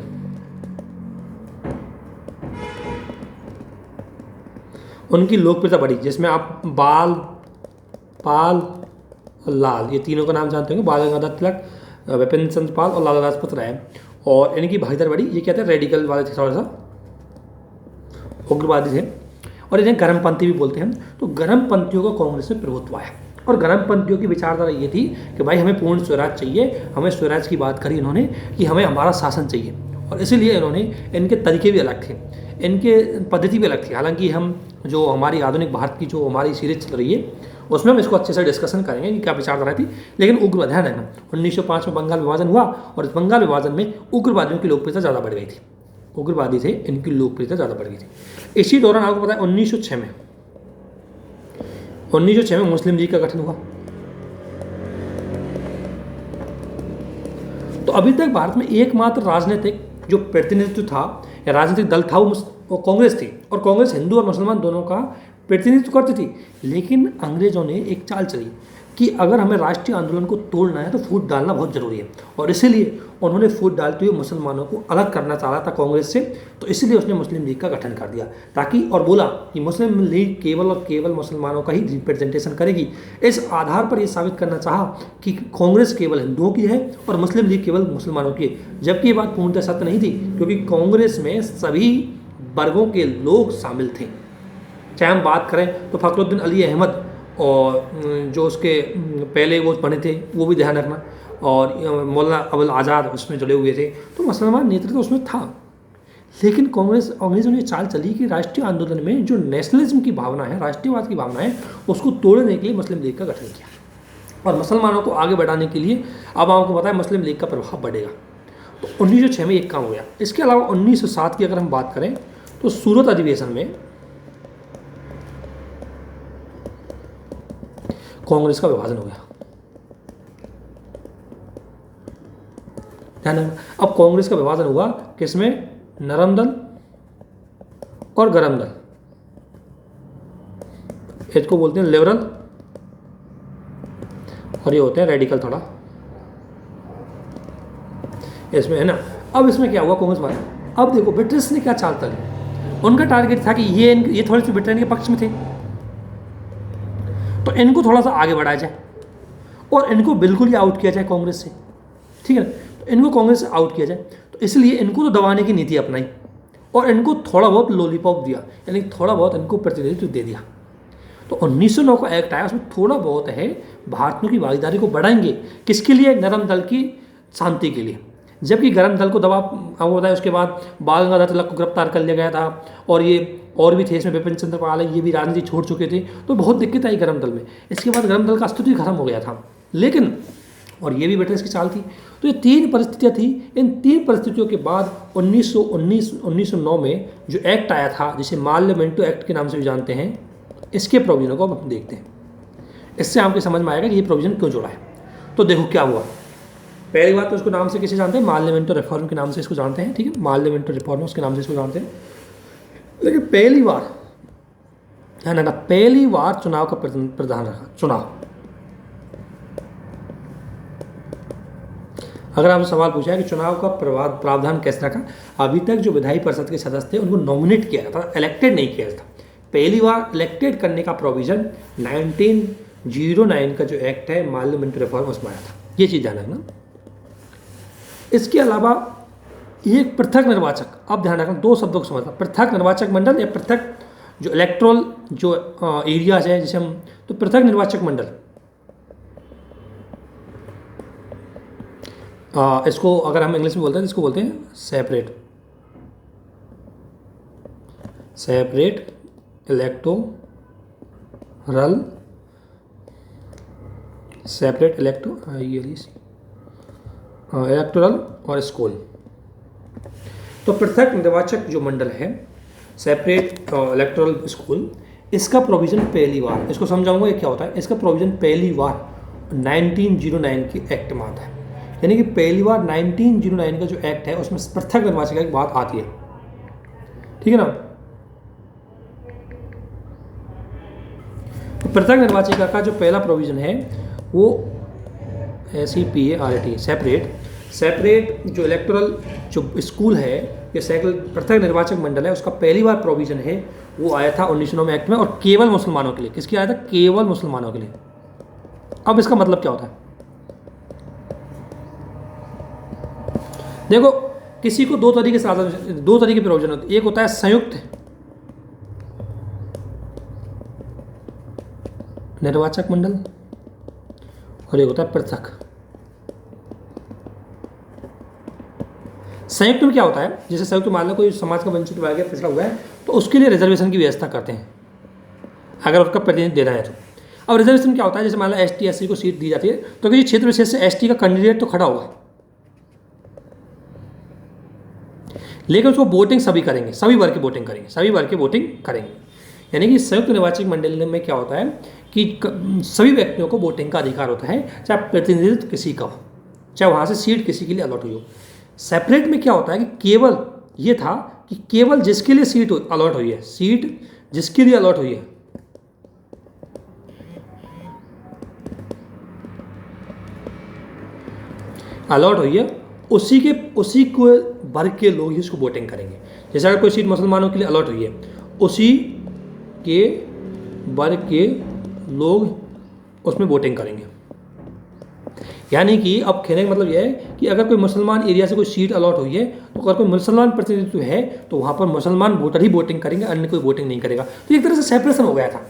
उनकी लोकप्रियता बढ़ी, जिसमें आप बाल, पाल और लाल, ये तीनों का नाम जानते होंगे, बाल गंगाधर तिलक, विपिन चंद्र पाल और लाला लाजपत राय, और इनकी भागीदारी बढ़ी। ये कहते हैं रेडिकल वाले थे, थोड़ा सा उग्रवादी थे, और इन्हें गर्मपंथी भी बोलते हैं। तो गर्मपंथियों का कांग्रेस में प्रभुत्व आया, और गर्मपंथियों की विचारधारा ये थी कि भाई हमें पूर्ण स्वराज चाहिए, हमें स्वराज की बात करी इन्होंने कि हमें हमारा शासन चाहिए, और इसीलिए इन्होंने, इनके तरीके भी अलग थे, इनके पद्धति भी अलग थी। हालांकि हम जो हमारी आधुनिक भारत की जो हमारी सीरीज चल रही है उसमें हम इसको अच्छे से डिस्कशन करेंगे कि क्या विचारधारा थी, लेकिन उग्र ध्यान रखना 1905 में बंगाल विभाजन हुआ, और इस बंगाल विभाजन में उग्रवादियों की लोकप्रियता ज़्यादा बढ़ गई थी, उग्रवादी थे, इनकी लोकप्रियता ज़्यादा बढ़ गई थी। इसी दौरान आपको पता है 1906 में मुस्लिम लीग का गठन हुआ। तो अभी तक भारत में एकमात्र राजनीतिक जो प्रतिनिधित्व था या राजनीतिक दल था वो कांग्रेस थी, और कांग्रेस हिंदू और मुसलमान दोनों का प्रतिनिधित्व करती थी। लेकिन अंग्रेजों ने एक चाल चली कि अगर हमें राष्ट्रीय आंदोलन को तोड़ना है तो फूट डालना बहुत जरूरी है, और इसीलिए उन्होंने फूट डालते हुए मुसलमानों को अलग करना चाह रहा था कांग्रेस से। तो इसलिए उसने मुस्लिम लीग का गठन कर दिया, ताकि, और बोला कि मुस्लिम लीग केवल और केवल मुसलमानों का ही रिप्रेजेंटेशन करेगी। इस आधार पर यह साबित करना चाहा कि कांग्रेस केवल हिंदुओं की है और मुस्लिम लीग केवल मुसलमानों की है, जबकि ये बात पूर्णतः सत्य नहीं थी, क्योंकि कांग्रेस में सभी वर्गों के लोग शामिल थे। चाहे हम बात करें तो फखरुद्दीन अली अहमद, और जो उसके पहले वो बने थे वो भी ध्यान रखना, और मौलाना अबुल आज़ाद उसमें जुड़े हुए थे, तो मुसलमान नेतृत्व उसमें था। लेकिन कांग्रेस, अंग्रेजों ने चाल चली कि राष्ट्रीय आंदोलन में जो नेशनलिज्म की भावना है, राष्ट्रीयवाद की भावना है, उसको तोड़ने के लिए मुस्लिम लीग का गठन किया, और मुसलमानों को आगे बढ़ाने के लिए अब आपको पता है मुस्लिम लीग का प्रभाव बढ़ेगा। तो 1906 में एक काम हो गया। इसके अलावा 1907 की अगर हम बात करें तो सूरत अधिवेशन में कांग्रेस का विभाजन हो गया। ध्यान रखना, अब कांग्रेस का विभाजन हुआ किसमें, नरम दल और गरम दल, इसको बोलते हैं लिबरल, और ये होते हैं रेडिकल थोड़ा इसमें, है ना। अब इसमें क्या हुआ कांग्रेस वाले, अब देखो ब्रिटिश ने क्या चाल चली, उनका टारगेट था कि ये थोड़े से ब्रिटेन के पक्ष में थे, तो इनको थोड़ा सा आगे बढ़ाया जाए और इनको बिल्कुल ही आउट किया जाए कांग्रेस से, ठीक है ना। तो इनको कांग्रेस से आउट किया जाए, तो इसलिए इनको तो दबाने की नीति अपनाई और इनको थोड़ा बहुत लॉलीपॉप दिया, यानी थोड़ा बहुत इनको प्रतिनिधित्व दे दिया। तो 1909 का एक्ट आया, उसमें थोड़ा बहुत है भारतीयों की भागीदारी को बढ़ाएंगे, किसके लिए, नरम दल की शांति के लिए, जबकि गरम दल को दबाव, आपको बताया उसके बाद बाल गंगाधर तिलक को गिरफ्तार कर लिया गया था, और ये और भी थे इसमें, विपिन चंद्र पाल है, ये भी राजनीति छोड़ चुके थे, तो बहुत दिक्कत आई गरम दल में। इसके बाद गरम दल का अस्तित्व खत्म हो गया था, लेकिन, और ये भी ब्रिटिश की चाल थी। तो ये तीन परिस्थितियाँ थी। इन तीन परिस्थितियों के बाद 1909 में जो एक्ट आया था, जिसे मार्लियामेंटो एक्ट के नाम से भी जानते हैं, इसके प्रोविजनों को हम देखते हैं। इससे आपको समझ में आएगा कि ये प्रोविजन क्यों जोड़ा है। तो देखो क्या हुआ। पहली बात तो इसको नाम से किसे जानते हैं, मार्लियामेंटो रिफॉर्म के नाम से इसको जानते हैं, ठीक है, मार्लियामेंटो रिफॉर्मर्स के नाम से इसको जानते हैं। लेकिन पहली बार, ध्यान रखना, पहली बार चुनाव का प्रावधान रखा। चुनाव, अगर आपसे सवाल पूछा है कि चुनाव का प्रावधान कैसे रखा, अभी तक जो विधायी परिषद के सदस्य थे उनको नॉमिनेट किया था, इलेक्टेड नहीं किया था। पहली बार इलेक्टेड करने का प्रोविजन 1909 का जो एक्ट है मार्लियामेंटो रिफॉर्म, उसमें आया था। ये चीज़ ध्यान रखना। इसके अलावा एक पृथक निर्वाचक, अब ध्यान रखना, दो शब्दों को समझना, पृथक निर्वाचक मंडल या पृथक जो इलेक्ट्रोल जो एरियाज है, जैसे हम, तो पृथक निर्वाचक मंडल, इसको अगर हम इंग्लिश में बोलते हैं तो इसको बोलते हैं सेपरेट इलेक्टोरल इलेक्टोरल और स्कूल। तो पृथक निर्वाचक जो मंडल है, सेपरेट इलेक्टोरल स्कूल, इसका प्रोविज़न पहली बार, इसको समझाऊंगा ये क्या होता है। इसका प्रोविज़न पहली बार 1909 के एक्ट में आता है, यानी कि पहली बार 1909 का जो एक्ट है उसमें पृथक निर्वाचिका की बात आती है, ठीक है ना। तो पृथक निर्वाचिका का जो पहला प्रोविज़न है वो SEPART, सेपरेट जो इलेक्टोरल जो स्कूल है, ये पृथक निर्वाचक मंडल है, उसका पहली बार प्रोविज़न है वो आया था 1909 में एक्ट में, और केवल मुसलमानों के लिए। किसके आया था? केवल मुसलमानों के लिए। अब इसका मतलब क्या होता है? देखो, किसी को दो तरीके प्रोविजन होते हैं। एक होता है संयुक्त निर्वाचक मंडल और एक होता है पृथक। संयुक्त में क्या होता है, जैसे संयुक्त मान लो कोई समाज का वंचित वर्ग है, पिछड़ा हुआ है, तो उसके लिए रिजर्वेशन की व्यवस्था करते हैं अगर उसका प्रतिनिधि देना है तो। अब रिजर्वेशन क्या होता है, जैसे मान लो ST SC को सीट दी जाती है, तो किसी क्षेत्र विशेष से ST का कैंडिडेट तो खड़ा होगा, लेकिन उसको वोटिंग सभी करेंगे, सभी वर्ग की वोटिंग करेंगे। यानी कि संयुक्त निर्वाचक मंडल में क्या होता है कि सभी व्यक्तियों को वोटिंग का अधिकार होता है, चाहे प्रतिनिधित्व किसी का हो, चाहे वहाँ से सीट किसी के लिए अलॉट हुई हो। सेपरेट में क्या होता है कि केवल ये था कि केवल जिसके लिए सीट अलॉट हुई है, सीट जिसके लिए अलॉट हुई है, उसी को वर्ग के लोग ही उसको वोटिंग करेंगे। जैसे अगर कोई सीट मुसलमानों के लिए अलॉट हुई है, उसी के वर्ग के लोग उसमें वोटिंग करेंगे। यानी कि अब कहने का मतलब यह है कि अगर कोई मुसलमान एरिया से कोई सीट अलॉट हुई है, तो अगर कोई मुसलमान प्रतिनिधित्व है तो वहाँ पर मुसलमान वोटर ही वोटिंग करेंगे, अन्य कोई वोटिंग नहीं करेगा। तो एक तरह से सेपरेशन हो गया था।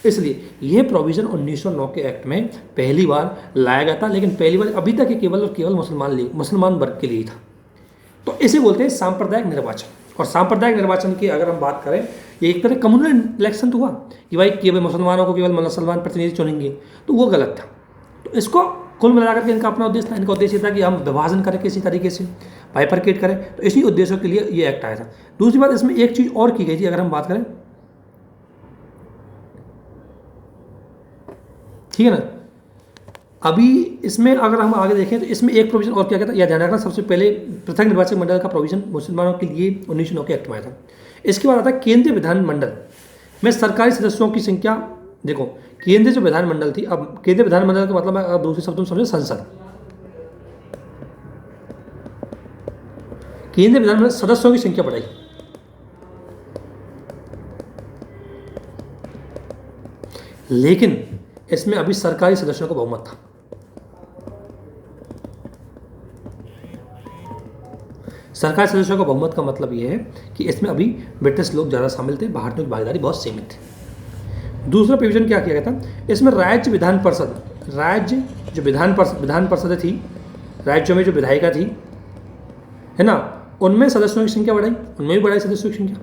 इसलिए यह प्रोविज़न 1909 के एक्ट में पहली बार लाया गया था, लेकिन पहली बार अभी तक केवल और केवल मुसलमान वर्ग के लिए था। तो इसे बोलते हैं सांप्रदायिक निर्वाचन। और सांप्रदायिक निर्वाचन की अगर हम बात करें, ये एक तरह कम्युनल इलेक्शन तो हुआ कि भाई केवल मुसलमानों को केवल मुसलमान प्रतिनिधि चुनेंगे, तो वो गलत था। तो इसको कुल मिलाकर के इनका अपना उद्देश्य था। इनका उद्देश्य था कि हम विभाजन करें, किसी तरीके से बाइफरकेट करें, तो इसी उद्देश्यों के लिए ये एक्ट आया था। दूसरी बात, इसमें एक चीज़ और की गई थी, अगर हम बात करें, ठीक है ना। अभी इसमें अगर हम आगे देखें तो इसमें एक प्रोविजन और क्या कहता है, यह ध्यान रखना, सबसे पहले पृथक निर्वाचक मंडल का प्रोविजन मुसलमानों के लिए 1909 के एक्ट में आया था। इसके बाद आता है केंद्रीय विधानमंडल में सरकारी सदस्यों की संख्या। देखो, केंद्रीय जो विधानमंडल थी, अब केंद्रीय विधानमंडल का मतलब है, दूसरे शब्दों में समझो, संसद। केंद्रीय विधानमंडल सदस्यों की संख्या बढ़ाई, लेकिन इसमें अभी सरकारी सदस्यों का बहुमत था। सरकारी सदस्यों का बहुमत का मतलब यह है कि इसमें अभी ब्रिटिश लोग ज़्यादा शामिल थे, भारतीयों की भागीदारी बहुत सीमित थी। दूसरा प्रोविजन क्या किया गया था, इसमें राज्य जो विधान परिषद थी, राज्यों में जो विधायिका थी, है ना, उनमें सदस्यों की संख्या बढ़ाई, उनमें भी बढ़ाई सदस्यों की संख्या,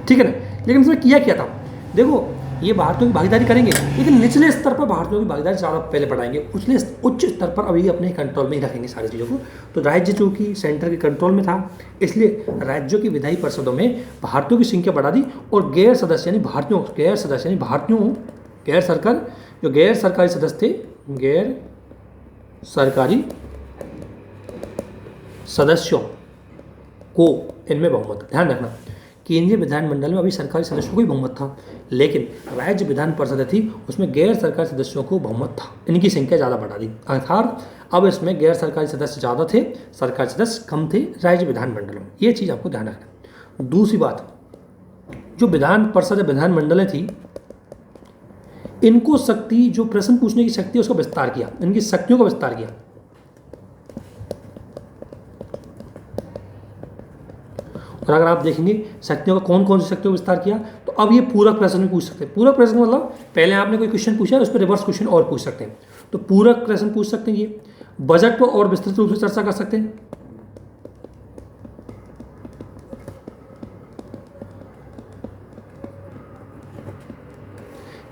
ठीक है ना। लेकिन इसमें किया क्या था, देखो, ये भारतीयों की भागीदारी करेंगे, लेकिन निचले स्तर पर भारतीयों की भागीदारी ज़्यादा पहले बढ़ाएंगे, उच्च स्तर पर अभी अपने कंट्रोल में ही रखेंगे सारी चीज़ों को। तो राज्य चूँकि सेंटर के कंट्रोल में था, इसलिए राज्यों की विधायी परिषदों में भारतीयों की संख्या बढ़ा दी, और गैर सरकारी सदस्य थे, गैर सरकारी सदस्यों को इनमें बहुमत। ध्यान रखना, केंद्रीय विधानमंडल में अभी सरकारी सदस्यों को ही बहुमत था, लेकिन राज्य विधान परिषद थी, उसमें गैर सरकारी सदस्यों को बहुमत था, इनकी संख्या ज़्यादा बढ़ा दी। अर्थात अब इसमें गैर सरकारी सदस्य ज़्यादा थे, सरकारी सदस्य कम थे राज्य विधानमंडल में। ये चीज़ आपको ध्यान रखना। दूसरी बात, जो विधान परिषद विधानमंडलें थी, इनको शक्ति, जो प्रश्न पूछने की शक्ति है, उसका विस्तार किया, इनकी शक्तियों का विस्तार किया। और अगर आप देखेंगे शक्तियों का कौन कौन सी शक्तियों का विस्तार किया, तो अब ये पूरक प्रश्न भी पूछ सकते हैं। पूरक प्रश्न मतलब पहले आपने कोई क्वेश्चन पूछा, उस पर रिवर्स क्वेश्चन और पूछ सकते हैं, तो पूरक प्रश्न पूछ सकते हैं। ये बजट पर और विस्तृत रूप से चर्चा कर सकते हैं।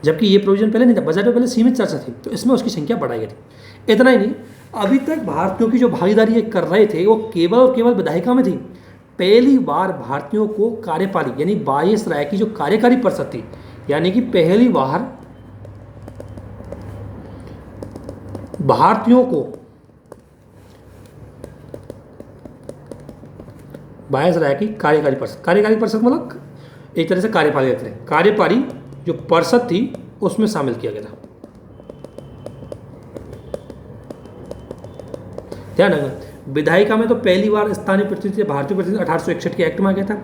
जबकि ये प्रोविजन पहले नहीं था, बजट में पहले सीमित चर्चा थी, तो इसमें उसकी संख्या बढ़ाई गई थी। इतना ही नहीं, अभी तक भारतीयों की जो भागीदारी ये कर रहे थे वो केवल और केवल विधायिका में थी। पहली बार भारतीयों को कार्यपालिका यानी वायसराय की जो कार्यकारी परिषद थी, यानी कि पहली बार भारतीयों को वायसराय की कार्यकारी परिषद मतलब एक तरह से कार्यपाली जो परिषद थी उसमें शामिल किया गया था। ध्यान रखना, विधायिका में तो पहली बार स्थानीय प्रतिनिधि भारतीय प्रतिनिधि 1861 के एक्ट में आ गया था,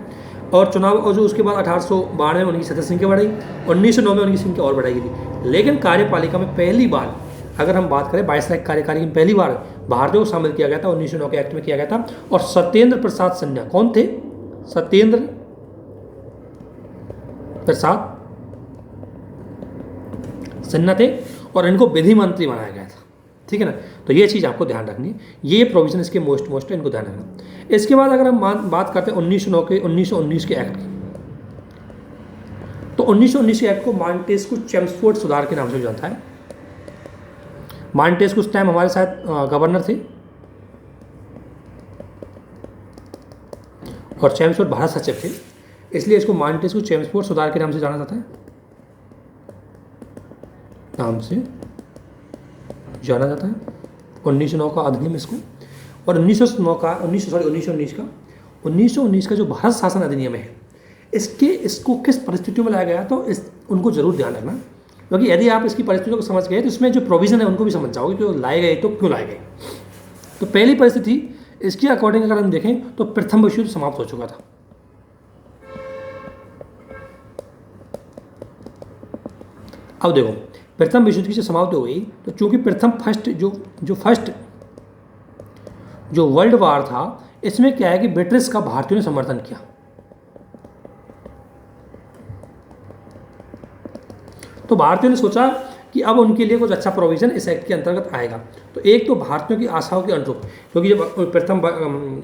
और चुनाव और जो उसके बाद 1892 में उनकी सदस्य संख्या बढ़ाई, 1909 में उनकी संख्या और बढ़ाई गई थी। लेकिन कार्यपालिका में पहली बार अगर हम बात करें वायसराय कार्यकारी में पहली बार भारतीयों को शामिल किया गया था, 1909 के एक्ट में किया गया था। और सत्येंद्र प्रसाद सिन्हा कौन थे? सत्येंद्र प्रसाद सिन्हा थे, और इनको विधि मंत्री बनाया गया था। ठीक है ना, तो ये चीज़ आपको ध्यान रखनी है, ये प्रोविजन इसके मोस्ट इनको ध्यान रखना। इसके बाद अगर हम बात करते हैं 1919 के एक्ट की, तो 1919 के एक्ट को मॉन्टेस्क्यू चेम्सफोर्ड सुधार के नाम से जानता है। मॉन्टेस्क्यू उस टाइम हमारे साथ गवर्नर थे, और चेम्सफोर्ड भारत सचिव थे, इसलिए इसको मॉन्टेस्क्यू चेम्सफोर्ड सुधार के नाम से जाना जाता है, नाम से जाना जाता है। 1909 का अधिनियम इसको, और 1919 का जो भारत शासन अधिनियम है इसको किस परिस्थितियों में लाया गया, तो उनको जरूर ध्यान रखना, क्योंकि यदि आप इसकी परिस्थितियों को समझ गए तो इसमें जो प्रोविजन है उनको भी समझ जाओगे कि लाए गए तो क्यों लाए गए। तो पहली परिस्थिति इसके अकॉर्डिंग अगर हम देखें तो प्रथम विश्व युद्ध समाप्त हो चुका था। अब देखो, प्रथम विश्व युद्ध की समाप्ति हो गई, तो चूंकि फर्स्ट जो वर्ल्ड वार था, इसमें क्या है कि ब्रिटिश का भारतीयों ने समर्थन किया। तो भारतीयों ने सोचा कि अब उनके लिए कुछ अच्छा प्रोविजन इस एक्ट के अंतर्गत आएगा। तो एक तो भारतीयों की आशाओं के अनुरूप, क्योंकि जब प्रथम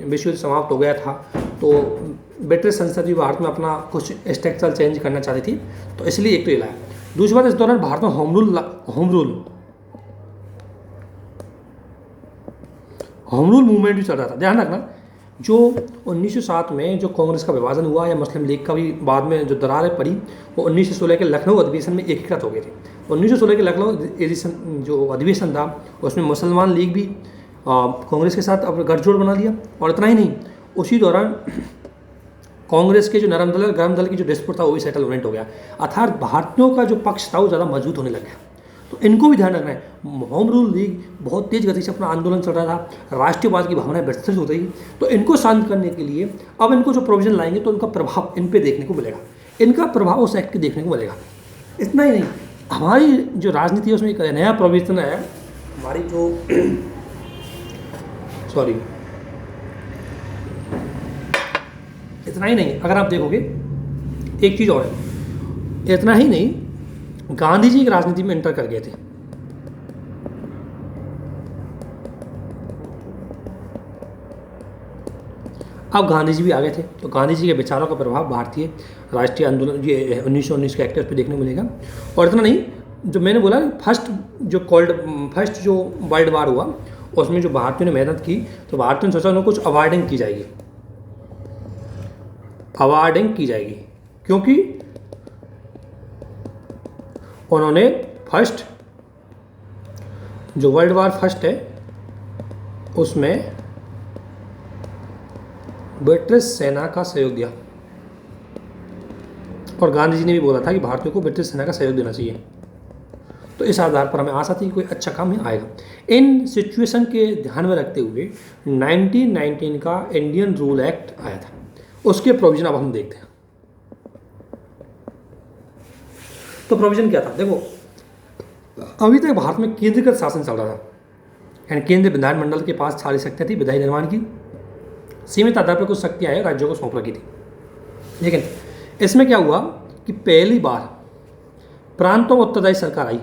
विश्व युद्ध समाप्त हो गया था तो ब्रिटिश संसद भी भारत में अपना कुछ स्ट्रक्चरल चेंज करना चाहती थी, तो इसलिए एक तो ये लाया। दूसरी बात, इस दौरान भारत में होम रूल मूवमेंट भी चल रहा था। ध्यान रखना, जो 1907 में जो कांग्रेस का विभाजन हुआ या मुस्लिम लीग का भी बाद में जो दरारें पड़ी, वो 1916 के लखनऊ अधिवेशन में एकीकृत हो गए थे। 1916 के लखनऊ एडिशन जो अधिवेशन था उसमें मुसलमान लीग भी कांग्रेस के साथ अब गठजोड़ बना लिया। और इतना ही नहीं, उसी दौरान कांग्रेस के जो नरम दल और गर्म दल की जो डिस्प्यूट था वो भी सेटलमेंट हो गया, अर्थात भारतीयों का जो पक्ष था वो ज़्यादा मजबूत होने लग गया। तो इनको भी ध्यान रखना है। होम रूल लीग बहुत तेज गति से अपना आंदोलन चल रहा था, राष्ट्रीयवाद की भावनाएं विस्तृत हो रही, तो इनको शांत करने के लिए अब इनको जो प्रोविजन लाएंगे तो उनका प्रभाव इन पे देखने को मिलेगा, इनका प्रभाव उस एक्ट के देखने को मिलेगा। इतना ही नहीं, हमारी जो राजनीति है उसमें एक नया प्रोविजन है, हमारी जो इतना ही नहीं, अगर आप देखोगे एक चीज़ और है, इतना ही नहीं, गांधी जी की राजनीति में एंटर कर गए थे। अब गांधी जी भी आ गए थे, तो गांधी जी के विचारों का प्रभाव भारतीय राष्ट्रीय आंदोलन ये 1919 के एक्ट पे देखने को मिलेगा। और इतना नहीं, जो मैंने बोला फर्स्ट जो वर्ल्ड वार हुआ उसमें जो भारतीयों ने मेहनत की, तो भारतीयों ने सोचा उन्हें कुछ अवार्डिंग की जाएगी, क्योंकि उन्होंने फर्स्ट जो वर्ल्ड वार फर्स्ट है उसमें ब्रिटिश सेना का सहयोग दिया, और गांधी जी ने भी बोला था कि भारतीयों को ब्रिटिश सेना का सहयोग देना चाहिए। तो इस आधार पर हमें आशा थी कि कोई अच्छा काम ही आएगा। इन सिचुएशन के ध्यान में रखते हुए 1919 का इंडियन रूल एक्ट आया था, उसके प्रोविजन अब हम देखते हैं। तो प्रोविजन क्या था, देखो अभी तक भारत में केंद्रीकृत शासन चल रहा था, यानी केंद्रीय विधानमंडल के पास सारी शक्तियाँ थी विधायी निर्माण की, सीमित आधार पर कुछ शक्तियाँ हैं राज्यों को सौंप रखी थी। लेकिन इसमें क्या हुआ कि पहली बार प्रांतों में उत्तरदायी सरकार आई।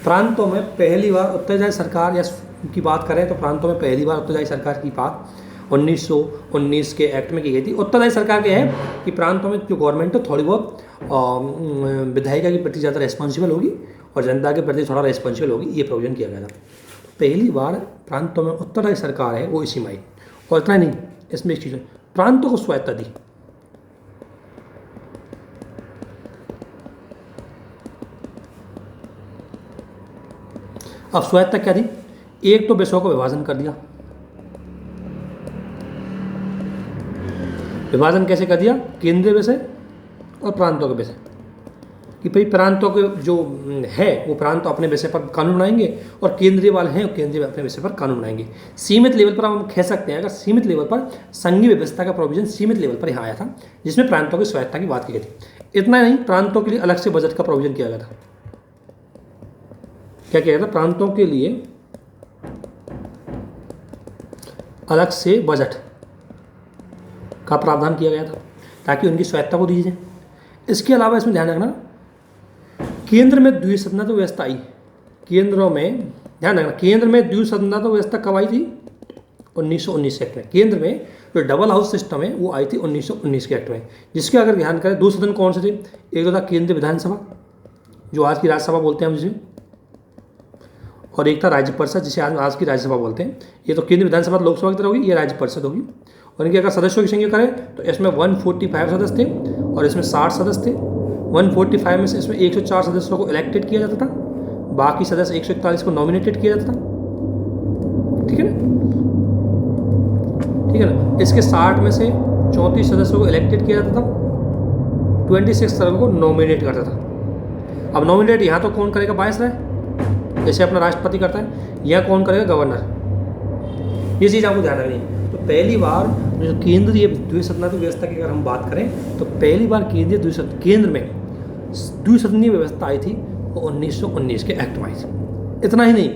प्रांतों में पहली बार उत्तरदायी सरकार या की बात करें तो प्रांतों में पहली बार उत्तरदायी सरकार की बात 1919 के एक्ट में की गई थी। उत्तरदायी सरकार के है कि प्रांतों में जो गवर्नमेंट है थोड़ी बहुत विधायिका के प्रति ज़्यादा रेस्पॉन्सिबल होगी और जनता के प्रति थोड़ा रेस्पॉन्सिबल होगी, ये प्रोविजन किया गया था। पहली बार प्रांतों में उत्तरदायी सरकार है वो इसी में आई। और इतना नहीं, इसमें एक चीज़ है, प्रांतों को स्वायत्ता दी। अब स्वायत्ता क्या दी? एक तो विषयों को विभाजन कर दिया। विभाजन कैसे कर दिया? केंद्रीय विषय और प्रांतों के विषय, कि भाई प्रांतों के जो है वो प्रांत अपने विषय पर कानून बनाएंगे और केंद्रीय वाले हैं केंद्रीय अपने विषय पर कानून बनाएंगे। सीमित लेवल पर हम कह सकते हैं, अगर सीमित लेवल पर संघीय व्यवस्था का प्रोविजन सीमित लेवल पर यहाँ आया था, जिसमें प्रांतों की स्वायत्ता की बात की गई थी। इतना नहीं, प्रांतों के लिए अलग से बजट का प्रोविजन किया गया था। क्या किया गया था? प्रांतों के लिए अलग से बजट का प्रावधान किया गया था ताकि उनकी स्वायत्ता को दी जाए। इसके अलावा इसमें ध्यान रखना, केंद्र में द्विसदनात्मक व्यवस्था आई। केंद्रों में ध्यान रखना, केंद्र में द्विसदनात्मक व्यवस्था कब आई थी? 1919 के एक्ट में। केंद्र में जो डबल हाउस सिस्टम है वो आई थी 1919 के एक्ट में, जिसके अगर ध्यान करें दो सदन कौन से थे? एक तो था केंद्रीय विधानसभा, जो आज की राज्यसभा बोलते हैं हम जिसे, और एक था राज्य परिषद, जिसे आज की राज्यसभा बोलते हैं। ये तो केंद्रीय विधानसभा लोकसभा की तरह होगी, ये राज्य परिषद होगी। और इनके अगर सदस्यों की संख्या करें तो इसमें 145 सदस्य थे और इसमें 60 सदस्य थे। 145 में से इसमें 104 सदस्यों को इलेक्टेड किया जाता था, बाकी सदस्य 141 को नॉमिनेटेड किया जाता था। ठीक है ना? ठीक है ना? इसके 60 में से 34 सदस्यों को इलेक्टेड किया जाता था, 26 सदस्यों को नॉमिनेट करता था। अब नॉमिनेट यहाँ तो कौन करेगा? वायसराय, जैसे अपना राष्ट्रपति करता है, यहाँ कौन करेगा? गवर्नर। ये चीज़ आपको ध्यान रखनी है। तो पहली बार जो केंद्रीय द्विसदनात्मक व्यवस्था की अगर हम बात करें तो पहली बार केंद्र में द्विसदनीय व्यवस्था आई थी वो 1919 के एक्ट में आई थी। इतना ही नहीं,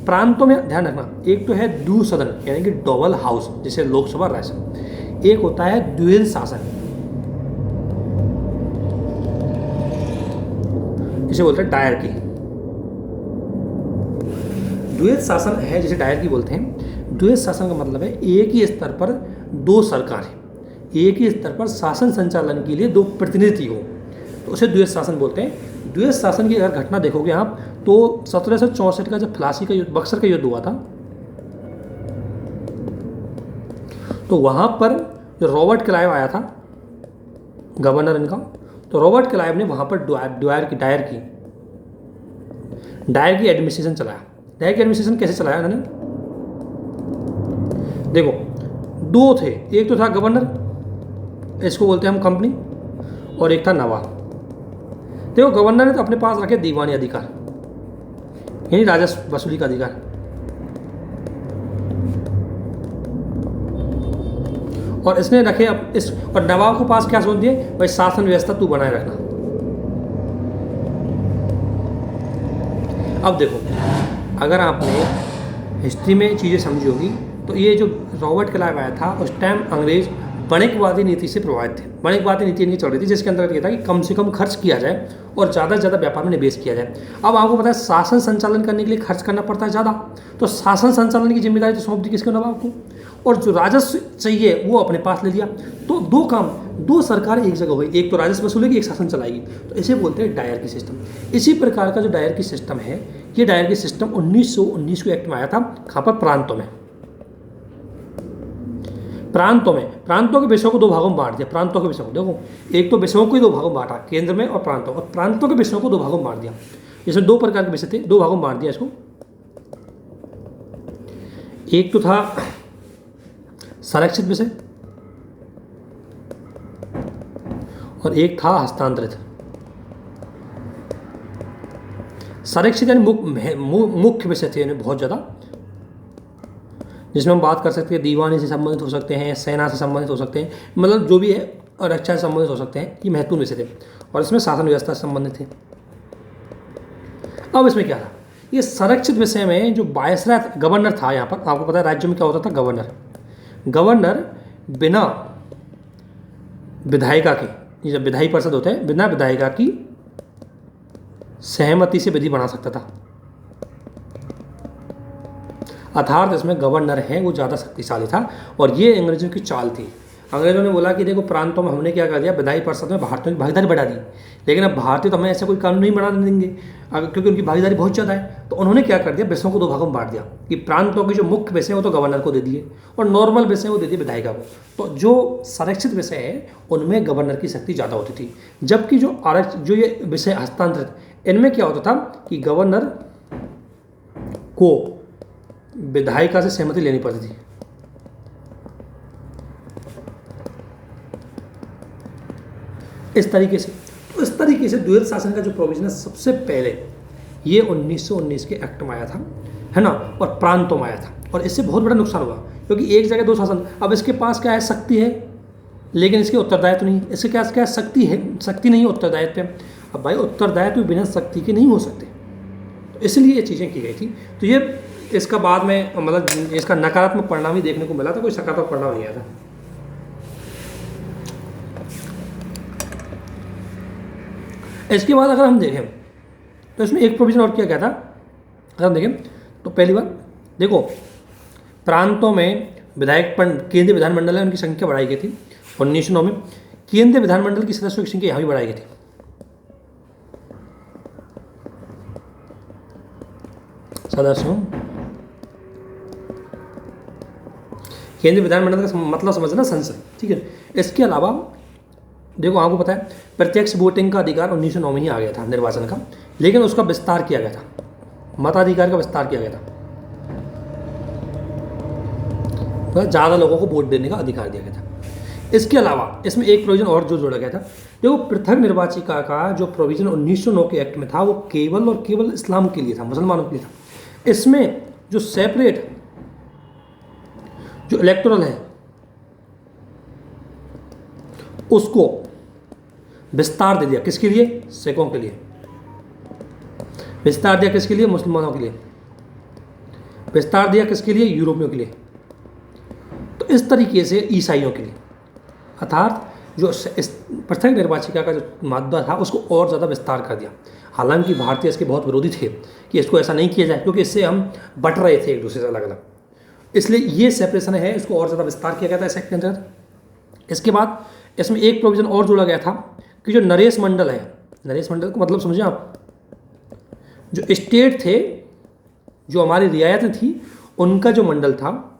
प्रांतों में ध्यान रखना, एक तो है द्विसदन यानी कि डबल हाउस, जिसे लोकसभा राज्यसभा, एक होता है द्विविध शासन, जिसे बोलते हैं डायरकी। द्वैध शासन है जिसे डायरकी बोलते हैं। द्वैध शासन का मतलब है एक ही स्तर पर दो सरकारें, एक ही स्तर पर शासन संचालन के लिए दो प्रतिनिधि हो, तो उसे द्वैध शासन बोलते हैं। द्वैध शासन की अगर घटना देखोगे आप तो 1764 का जब प्लासी का युद्ध, बक्सर का युद्ध हुआ था, तो वहाँ पर जो रॉबर्ट क्लाइव आया था गवर्नर इनका, तो रॉबर्ट क्लाइव ने वहाँ पर डायर की एडमिनिस्ट्रेशन चलाया। डायर की एडमिनिस्ट्रेशन कैसे चलाया उन्होंने? देखो, दो थे, एक तो था गवर्नर, इसको बोलते हैं हम कंपनी, और एक था नवाब। देखो, गवर्नर ने तो अपने पास रखे दीवानी अधिकार यानी राजस्व वसूली का अधिकार, और इसने रखे और नवाब के पास क्या सोच दिए? भाई शासन व्यवस्था तू बनाए रखना। अब देखो, अगर आपने हिस्ट्री में चीज़ें समझी होगी तो ये जो रॉबर्ट क्लाइव आया था उस टाइम अंग्रेज वणिकवादी नीति से प्रभावित थे। वणिकवादी नीति इनकी चल रही थी, जिसके अंदर ये था कि कम से कम खर्च किया जाए और ज़्यादा से ज़्यादा व्यापार में निवेश किया जाए। अब आपको पता है शासन संचालन करने के लिए खर्च करना पड़ता है ज़्यादा, तो शासन संचालन की जिम्मेदारी तो सौंप दी किसको? नवाब को। और जो राजस्व चाहिए वो अपने पास ले लिया। तो दो काम, दो सरकार एक जगह हुई, एक तो राजस्व वसूलेगी, एक शासन चलाएगी, तो इसे बोलते हैं डायरकी सिस्टम। इसी प्रकार का जो डायरकी सिस्टम है, ये डायरकी सिस्टम 1919 के एक्ट में आया था। कहाँ पर? प्रांतों में। प्रांतों के विषयों को दो भागों में बांट दिया। प्रांतों के विषयों को देखो, एक तो विषयों को ही दो भागों में बांटा, केंद्र में और प्रांतों, और प्रांतों के विषयों को दो भागों में बांट दिया। इसमें दो प्रकार के विषय थे, दो भागों में बांट दिया इसको। एक तो था संरक्षित विषय और एक था हस्तांतरित। संरक्षित यानी मुख्य विषय थे बहुत ज़्यादा, जिसमें हम बात कर सकते हैं दीवानी से संबंधित हो सकते हैं, सेना से संबंधित हो सकते हैं, मतलब जो भी है, और रक्षा से संबंधित हो सकते हैं। ये महत्वपूर्ण विषय थे और इसमें शासन व्यवस्था से संबंधित थे। अब इसमें क्या था? ये संरक्षित विषय में जो वायसराय गवर्नर था, यहाँ पर आपको पता है राज्य में क्या होता था? गवर्नर बिना विधायिका की, जब विधायी परिषद होते हैं, बिना विधायिका की सहमति से विधि बना सकता था। अर्थात इसमें गवर्नर है वो ज़्यादा शक्तिशाली था और ये अंग्रेजों की चाल थी। अंग्रेजों ने बोला कि देखो प्रांतों में हमने क्या कर दिया, विधायी परिषद में भारतीयों की भागीदारी बढ़ा दी, लेकिन अब भारतीय तो हमें ऐसा कोई कानून नहीं बनाने देंगे क्योंकि उनकी भागीदारी बहुत ज़्यादा है। तो उन्होंने क्या कर दिया, विषयों को दो भागों में बांट दिया कि प्रांतों के जो मुख्य विषय हैं वो तो गवर्नर को दे दिए और नॉर्मल विषय वो दे दिए विधायिका को। तो जो संरक्षित विषय है उनमें गवर्नर की शक्ति ज़्यादा होती थी, जबकि जो ये विषय हस्तांतरित इनमें क्या होता था कि गवर्नर को विधायिका से सहमति लेनी पड़ती थी। इस तरीके से द्वैध शासन का जो प्रोविजन है सबसे पहले ये 1919 के एक्ट में आया था, है ना, और प्रांतों में आया था। और इससे बहुत बड़ा नुकसान हुआ क्योंकि एक जगह दो शासन। अब इसके पास क्या है, शक्ति है लेकिन इसके उत्तरदायित्व नहीं। इसके क्या है, शक्ति है, शक्ति नहीं है, उत्तरदायित्व है। अब भाई उत्तरदायित्व बिना शक्ति के नहीं हो सकते, तो इसलिए ये चीज़ें की गई थी। तो ये इसका बाद में मतलब इसका नकारात्मक परिणाम ही देखने को मिला था, कोई सकारात्मक परिणाम नहीं आया था। इसके बाद अगर हम देखें तो इसमें एक प्रोविजन और किया गया था। अगर हम देखें तो पहली बार देखो, प्रांतों में विधायक केंद्रीय विधानमंडल है उनकी संख्या बढ़ाई गई थी 1909 में। केंद्रीय विधानमंडल की सदस्यों की संख्या यहाँ भी बढ़ाई गई थी। सदस्यों, केंद्रीय विधानमंडल का मतलब समझना संसद, ठीक है। इसके अलावा देखो आपको पता है प्रत्यक्ष वोटिंग का अधिकार 1909 में ही आ गया था निर्वाचन का, लेकिन उसका विस्तार किया गया था, मताधिकार का विस्तार किया गया था, तो ज़्यादा लोगों को वोट देने का अधिकार दिया गया था। इसके अलावा इसमें एक प्रोविजन और जो जोड़ा गया था, देखो पृथक निर्वाचिका का जो प्रोविजन 1909 के एक्ट में था वो केवल और केवल इस्लाम के लिए था, मुसलमानों के लिए था। इसमें जो सेपरेट जो इलेक्टोरल है उसको विस्तार दे दिया, किसके लिए, सिखों के लिए। विस्तार दिया किसके लिए, मुसलमानों के लिए। विस्तार दिया किसके लिए, यूरोपियों के लिए। तो इस तरीके से ईसाइयों के लिए, अर्थात जो इस पृथक निर्वाचिका का जो मादा था उसको और ज़्यादा विस्तार कर दिया। हालांकि भारतीय इसके बहुत विरोधी थे कि इसको ऐसा नहीं किया जाए क्योंकि इससे हम बट रहे थे एक दूसरे से अलग अलग, इसलिए ये सेपरेशन है, इसको और ज़्यादा विस्तार किया गया था इस एक्ट के अंतर्गत। इसके बाद इसमें एक प्रोविज़न और जोड़ा गया था कि जो नरेश मंडल है, नरेश मंडल को मतलब समझे आप, जो स्टेट थे, जो हमारी रियायतें थी, उनका जो मंडल था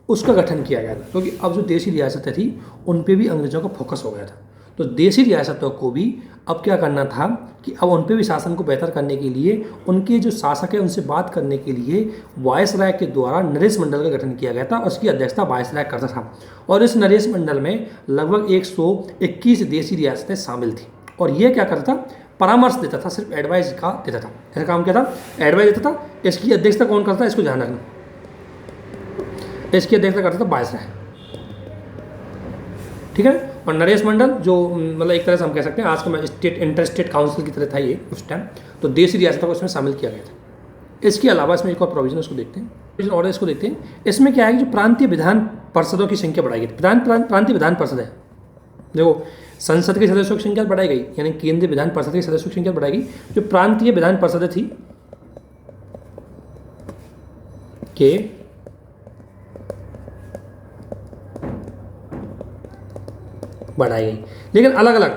उसका गठन किया गया था क्योंकि अब जो देशी रियासतें थी उन पे भी अंग्रेजों का फोकस हो गया था। तो देशी रियासतों को भी अब क्या करना था कि अब उन पे भी शासन को बेहतर करने के लिए उनके जो शासक है उनसे बात करने के लिए वायसराय के द्वारा नरेश मंडल का गठन किया गया था। उसकी अध्यक्षता वायसराय करता था और इस नरेश मंडल में लगभग 121 देशी रियासतें शामिल थी। और ये क्या करता था, परामर्श देता था, सिर्फ एडवाइस का देता था। ऐसा काम क्या था, एडवाइस देता था। इसकी अध्यक्षता कौन करता है, इसको ध्यान रखना, इसकी अध्यक्षता करता था वायसराय, ठीक है। और नरेश मंडल जो मतलब एक तरह से हम कह सकते हैं आज का स्टेट इंटर स्टेट काउंसिल की तरह था ये उस टाइम, तो देशी रियासतों को इसमें शामिल किया गया था। इसके अलावा इसमें एक और प्रोविजन उसको देखते हैं, प्रोविजन और इसको देखते हैं। इसमें क्या है कि जो प्रांतीय विधान परिषदों की संख्या बढ़ाई गई, प्रांतीय विधान परिषद है, देखो संसद के सदस्यों की संख्या बढ़ाई गई, यानी केंद्रीय विधान परिषद के सदस्यों की संख्या बढ़ाई गई। जो प्रांतीय विधान परिषदें थी के बढ़ाई गई, लेकिन अलग अलग,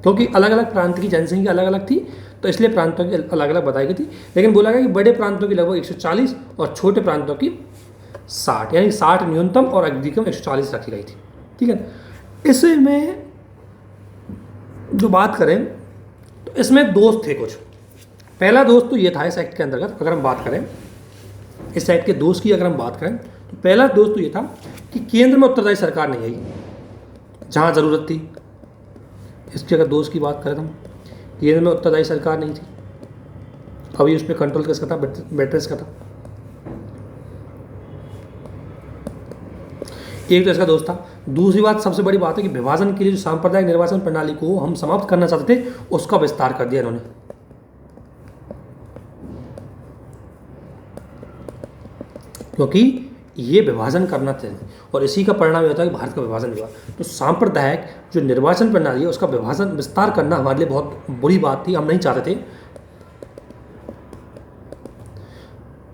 क्योंकि अलग अलग प्रांत की जनसंख्या अलग अलग थी तो इसलिए प्रांतों की अलग अलग बताई गई थी। लेकिन बोला गया कि बड़े प्रांतों की लगभग 140 और छोटे प्रांतों की 60, यानी 60 न्यूनतम और अधिकतम 140 रखी गई थी, ठीक है। इसमें जो बात करें तो इसमें दोष थे कुछ। पहला दोष तो ये था इस एक्ट के अंतर्गत, अगर हम बात करें इस एक्ट के दोष की, अगर हम बात करें तो पहला दोष तो ये था कि केंद्र में उत्तरदायी सरकार नहीं आई जहाँ ज़रूरत थी। इसकी अगर दोष की बात करें तो केंद्र में उत्तरदायी सरकार नहीं थी, अभी उस पर कंट्रोल किसका था, ब्रिटिश का था। एक तो इसका दोष था। दूसरी बात, सबसे बड़ी बात है कि विभाजन के लिए जो सांप्रदायिक निर्वाचन प्रणाली को हम समाप्त करना चाहते थे उसका विस्तार कर दिया इन्होंने। क्योंकि ये विभाजन करना चाहिए और इसी का परिणाम होता है कि भारत का विभाजन हुआ। तो सांप्रदायिक जो निर्वाचन प्रणाली है उसका विभाजन विस्तार करना हमारे लिए बहुत बुरी बात थी, हम नहीं चाहते थे।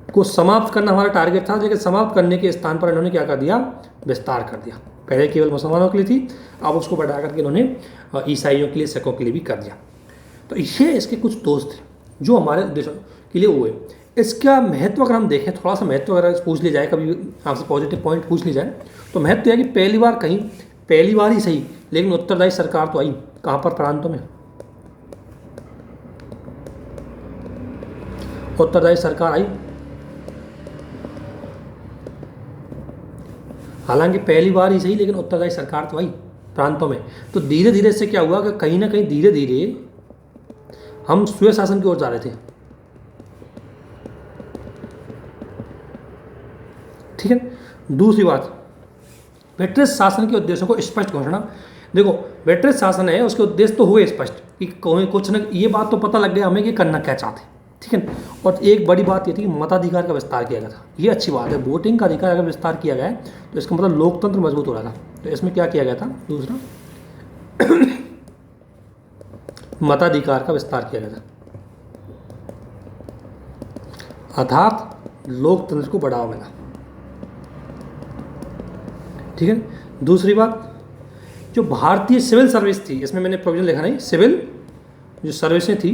को समाप्त करना हमारा टारगेट था, लेकिन समाप्त करने के स्थान पर इन्होंने क्या कर दिया, विस्तार कर दिया। पहले केवल मुसलमानों के लिए थी, अब उसको बढ़ा करके इन्होंने ईसाइयों के लिए, सिखों के लिए भी कर दिया। तो ये इसके कुछ दोस्त थे जो हमारे उद्देश्यों के लिए हुए। इसका महत्व अगर हम देखें, थोड़ा सा महत्व अगर पूछ लिया जाए, कभी आपसे पॉजिटिव पॉइंट पूछ लिया जाए, तो महत्व है कि पहली बार ही सही, लेकिन उत्तरदायी सरकार तो आई कहाँ पर, प्रांतों में। उत्तरदायी सरकार आई, हालांकि पहली बार ही सही, लेकिन उत्तरदायी सरकार तो आई प्रांतों में। तो धीरे धीरे इससे क्या हुआ कि कहीं ना कहीं धीरे धीरे हम स्वयं शासन की ओर जा रहे थे। ठीक है। दूसरी बात, ब्रिटिश शासन के उद्देश्यों को स्पष्ट घोषणा। देखो, ब्रिटिश शासन है, उसके उद्देश्य तो हुए स्पष्ट कि कुछ न, ये बात तो पता लग गया हमें कि करना क्या चाहते, ठीक है। और एक बड़ी बात ये थी कि मताधिकार का विस्तार किया गया था। ये अच्छी बात है, वोटिंग का अधिकार अगर विस्तार किया गया है तो इसका मतलब लोकतंत्र मजबूत हो रहा था। तो इसमें क्या किया गया था, दूसरा मताधिकार का विस्तार किया गया था, अर्थात लोकतंत्र को बढ़ावा मिला। ठीक है। दूसरी बात, जो भारतीय सिविल सर्विस थी, इसमें मैंने प्रोविजन लिखा नहीं, सिविल जो सर्विसें थी,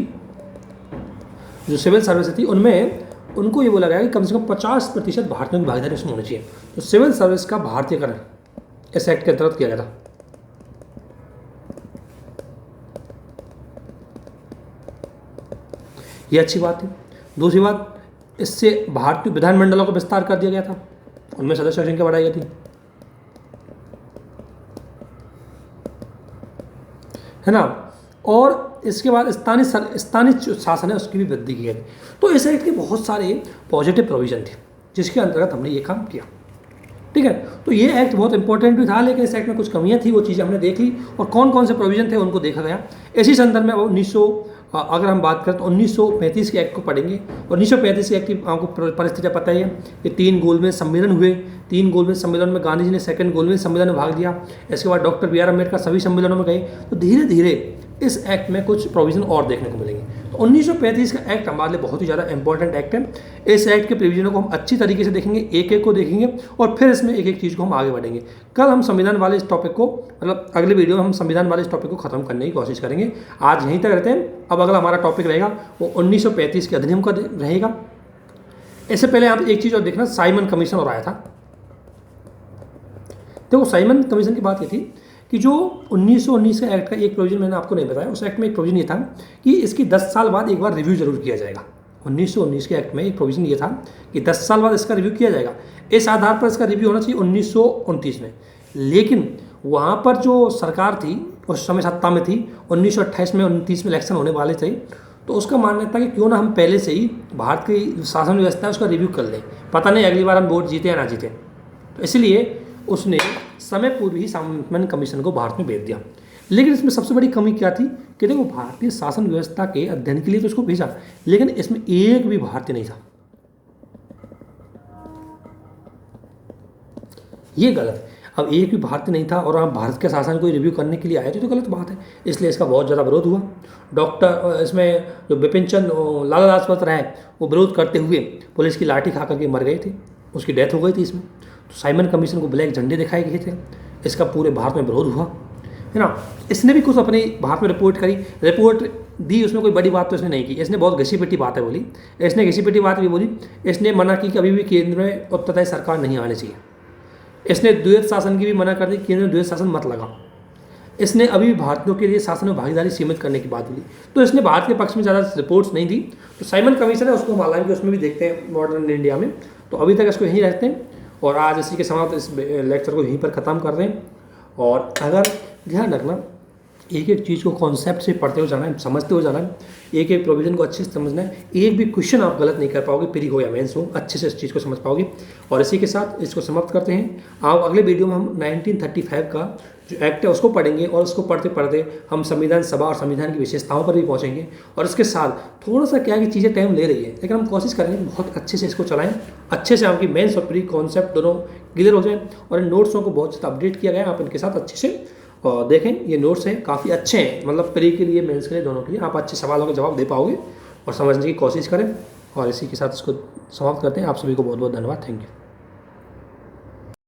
जो सिविल सर्विसें थी, उनमें उनको ये बोला गया कि कम से कम 50% भारतीयों की भागीदारी उसमें होनी चाहिए। तो सिविल सर्विस का भारतीयकरण इस एक्ट के अंतर्गत किया गया था। ये अच्छी बात थी। दूसरी बात, इससे भारतीय विधानमंडलों का विस्तार कर दिया गया था, उनमें सदस्य संख्या बढ़ाई गई थी, है ना। और इसके बाद स्थानीय शासन है उसकी भी वृद्धि की गई। तो इस एक्ट के बहुत सारे पॉजिटिव प्रोविजन थे जिसके अंतर्गत हमने ये काम किया। ठीक है। तो ये एक्ट बहुत इंपॉर्टेंट भी था, लेकिन इस एक्ट में कुछ कमियां थी, वो चीज़ें हमने देख ली, और कौन कौन से प्रोविजन थे उनको देखा गया। इसी संदर्भ में अब अगर हम बात करें तो 1935 के एक्ट को पढ़ेंगे। और 1935 के एक्ट की आपको परिस्थितियाँ पता ही है कि 3 गोलमेज सम्मेलन हुए। 3 गोलमेज सम्मेलन में गांधी जी ने सेकंड गोलमेज सम्मेलन में भाग लिया। इसके बाद डॉक्टर बी आर अम्बेडकर सभी सम्मेलनों में गए। तो धीरे धीरे इस एक्ट में कुछ प्रोविजन और देखने को मिलेंगे। तो 1935 का एक्ट हमारे लिए बहुत ही ज़्यादा इंपॉर्टेंट एक्ट है। इस एक्ट के प्रोविजनों को हम अच्छी तरीके से देखेंगे, एक एक को देखेंगे, और फिर इसमें एक एक चीज़ को हम आगे बढ़ेंगे। कल हम संविधान वाले इस टॉपिक को, मतलब अगले वीडियो में हम संविधान वाले इस टॉपिक को खत्म करने की कोशिश करेंगे। आज यहीं तक रहते हैं। अब अगला हमारा टॉपिक रहेगा वो 1935 के अधिनियम का रहेगा। इससे पहले आप एक चीज़ और देखना, साइमन कमीशन और आया था। देखो, साइमन कमीशन की बात ये थी कि जो 1919 का एक्ट का एक प्रोविजन मैंने आपको नहीं बताया, उस एक्ट में एक प्रोविजन ये था कि इसकी 10 साल बाद एक बार रिव्यू जरूर किया जाएगा। 1919 के एक्ट में एक प्रोविजन ये था कि 10 साल बाद इसका रिव्यू किया जाएगा। इस आधार पर इसका रिव्यू होना चाहिए 1929 में। लेकिन वहाँ पर जो सरकार थी उस समय सत्ता में थी, 1928 में 29 में इलेक्शन होने वाले थे, तो उसका मानना था कि क्यों ना हम पहले से ही भारत की शासन व्यवस्था है उसका रिव्यू कर लें, पता नहीं अगली बार हम वोट जीते या ना जीते। तो इसलिए उसने समय पूर्व ही साइमन कमीशन को भारत में भेज दिया। लेकिन इसमें सबसे बड़ी कमी क्या थी कि देखो, भारतीय शासन व्यवस्था के अध्ययन के लिए तो उसको भेजा, लेकिन इसमें एक भी भारतीय नहीं था। ये गलत है। अब एक भी भारतीय नहीं था और आप भारत के शासन को रिव्यू करने के लिए आए थे, तो गलत बात है। इसलिए इसका बहुत ज़्यादा विरोध हुआ। इसमें जो बिपिन चंद्र लाला लाजपत राय, वो विरोध करते हुए पुलिस की लाठी खा करके मर गए थे, उसकी डेथ हो गई थी इसमें। तो साइमन कमीशन को ब्लैक झंडे दिखाए गए थे, इसका पूरे भारत में विरोध हुआ, है ना। इसने भी कुछ अपनी भारत में रिपोर्ट दी, उसमें कोई बड़ी बात तो इसने नहीं की। इसने बहुत घिसी पिटी बातें बोली, इसने घिसी पिटी बात भी बोली। इसने मना की कि अभी भी केंद्र में उत्तरदायी सरकार नहीं आनी चाहिए। इसने द्वैत शासन की भी मना कर दी, केंद्र में द्वैत शासन मत लगा। इसने अभी भी भारतीयों के लिए शासन में भागीदारी सीमित करने की बात बोली। तो इसने भारत के पक्ष में ज़्यादा रिपोर्ट्स नहीं दी। तो साइमन कमीशन है, उसको हम हालांकि उसमें भी देखते हैं मॉडर्न इंडिया में। तो अभी तक इसको यहीं रखते हैं और आज इसी के समाप्त इस लेक्चर को यहीं पर ख़त्म कर रहे हैं। और अगर ध्यान रखना, एक एक चीज़ को कॉन्सेप्ट से पढ़ते हुए जाना है, समझते हुए जाना है, एक एक प्रोविजन को अच्छे से समझना है। एक भी क्वेश्चन आप गलत नहीं कर पाओगे, प्री हो या मेंस हो, अच्छे से इस चीज़ को समझ पाओगे। और इसी के साथ इसको समाप्त करते हैं। आप अगले वीडियो में हम 1935 का जो एक्ट है उसको पढ़ेंगे, और उसको पढ़ते पढ़ते हम संविधान सभा और संविधान की विशेषताओं पर भी पहुँचेंगे। और इसके साथ थोड़ा सा क्या कि चीज़ें टाइम ले रही है, लेकिन हम कोशिश करेंगे बहुत अच्छे से इसको चलाएँ, अच्छे से आपकी मेंस और प्री कॉन्सेप्ट दोनों क्लियर हो जाए। और इन नोट्सों को बहुत ज़्यादा अपडेट किया गया है, आप इनके साथ अच्छे से और देखें। ये नोट्स हैं, काफ़ी अच्छे हैं, मतलब प्री के लिए, मेंस के लिए, दोनों के लिए। आप अच्छे सवालों के जवाब दे पाओगे और समझने की कोशिश करें। और इसी के साथ इसको समाप्त करते हैं। आप सभी को बहुत बहुत धन्यवाद। Thank you.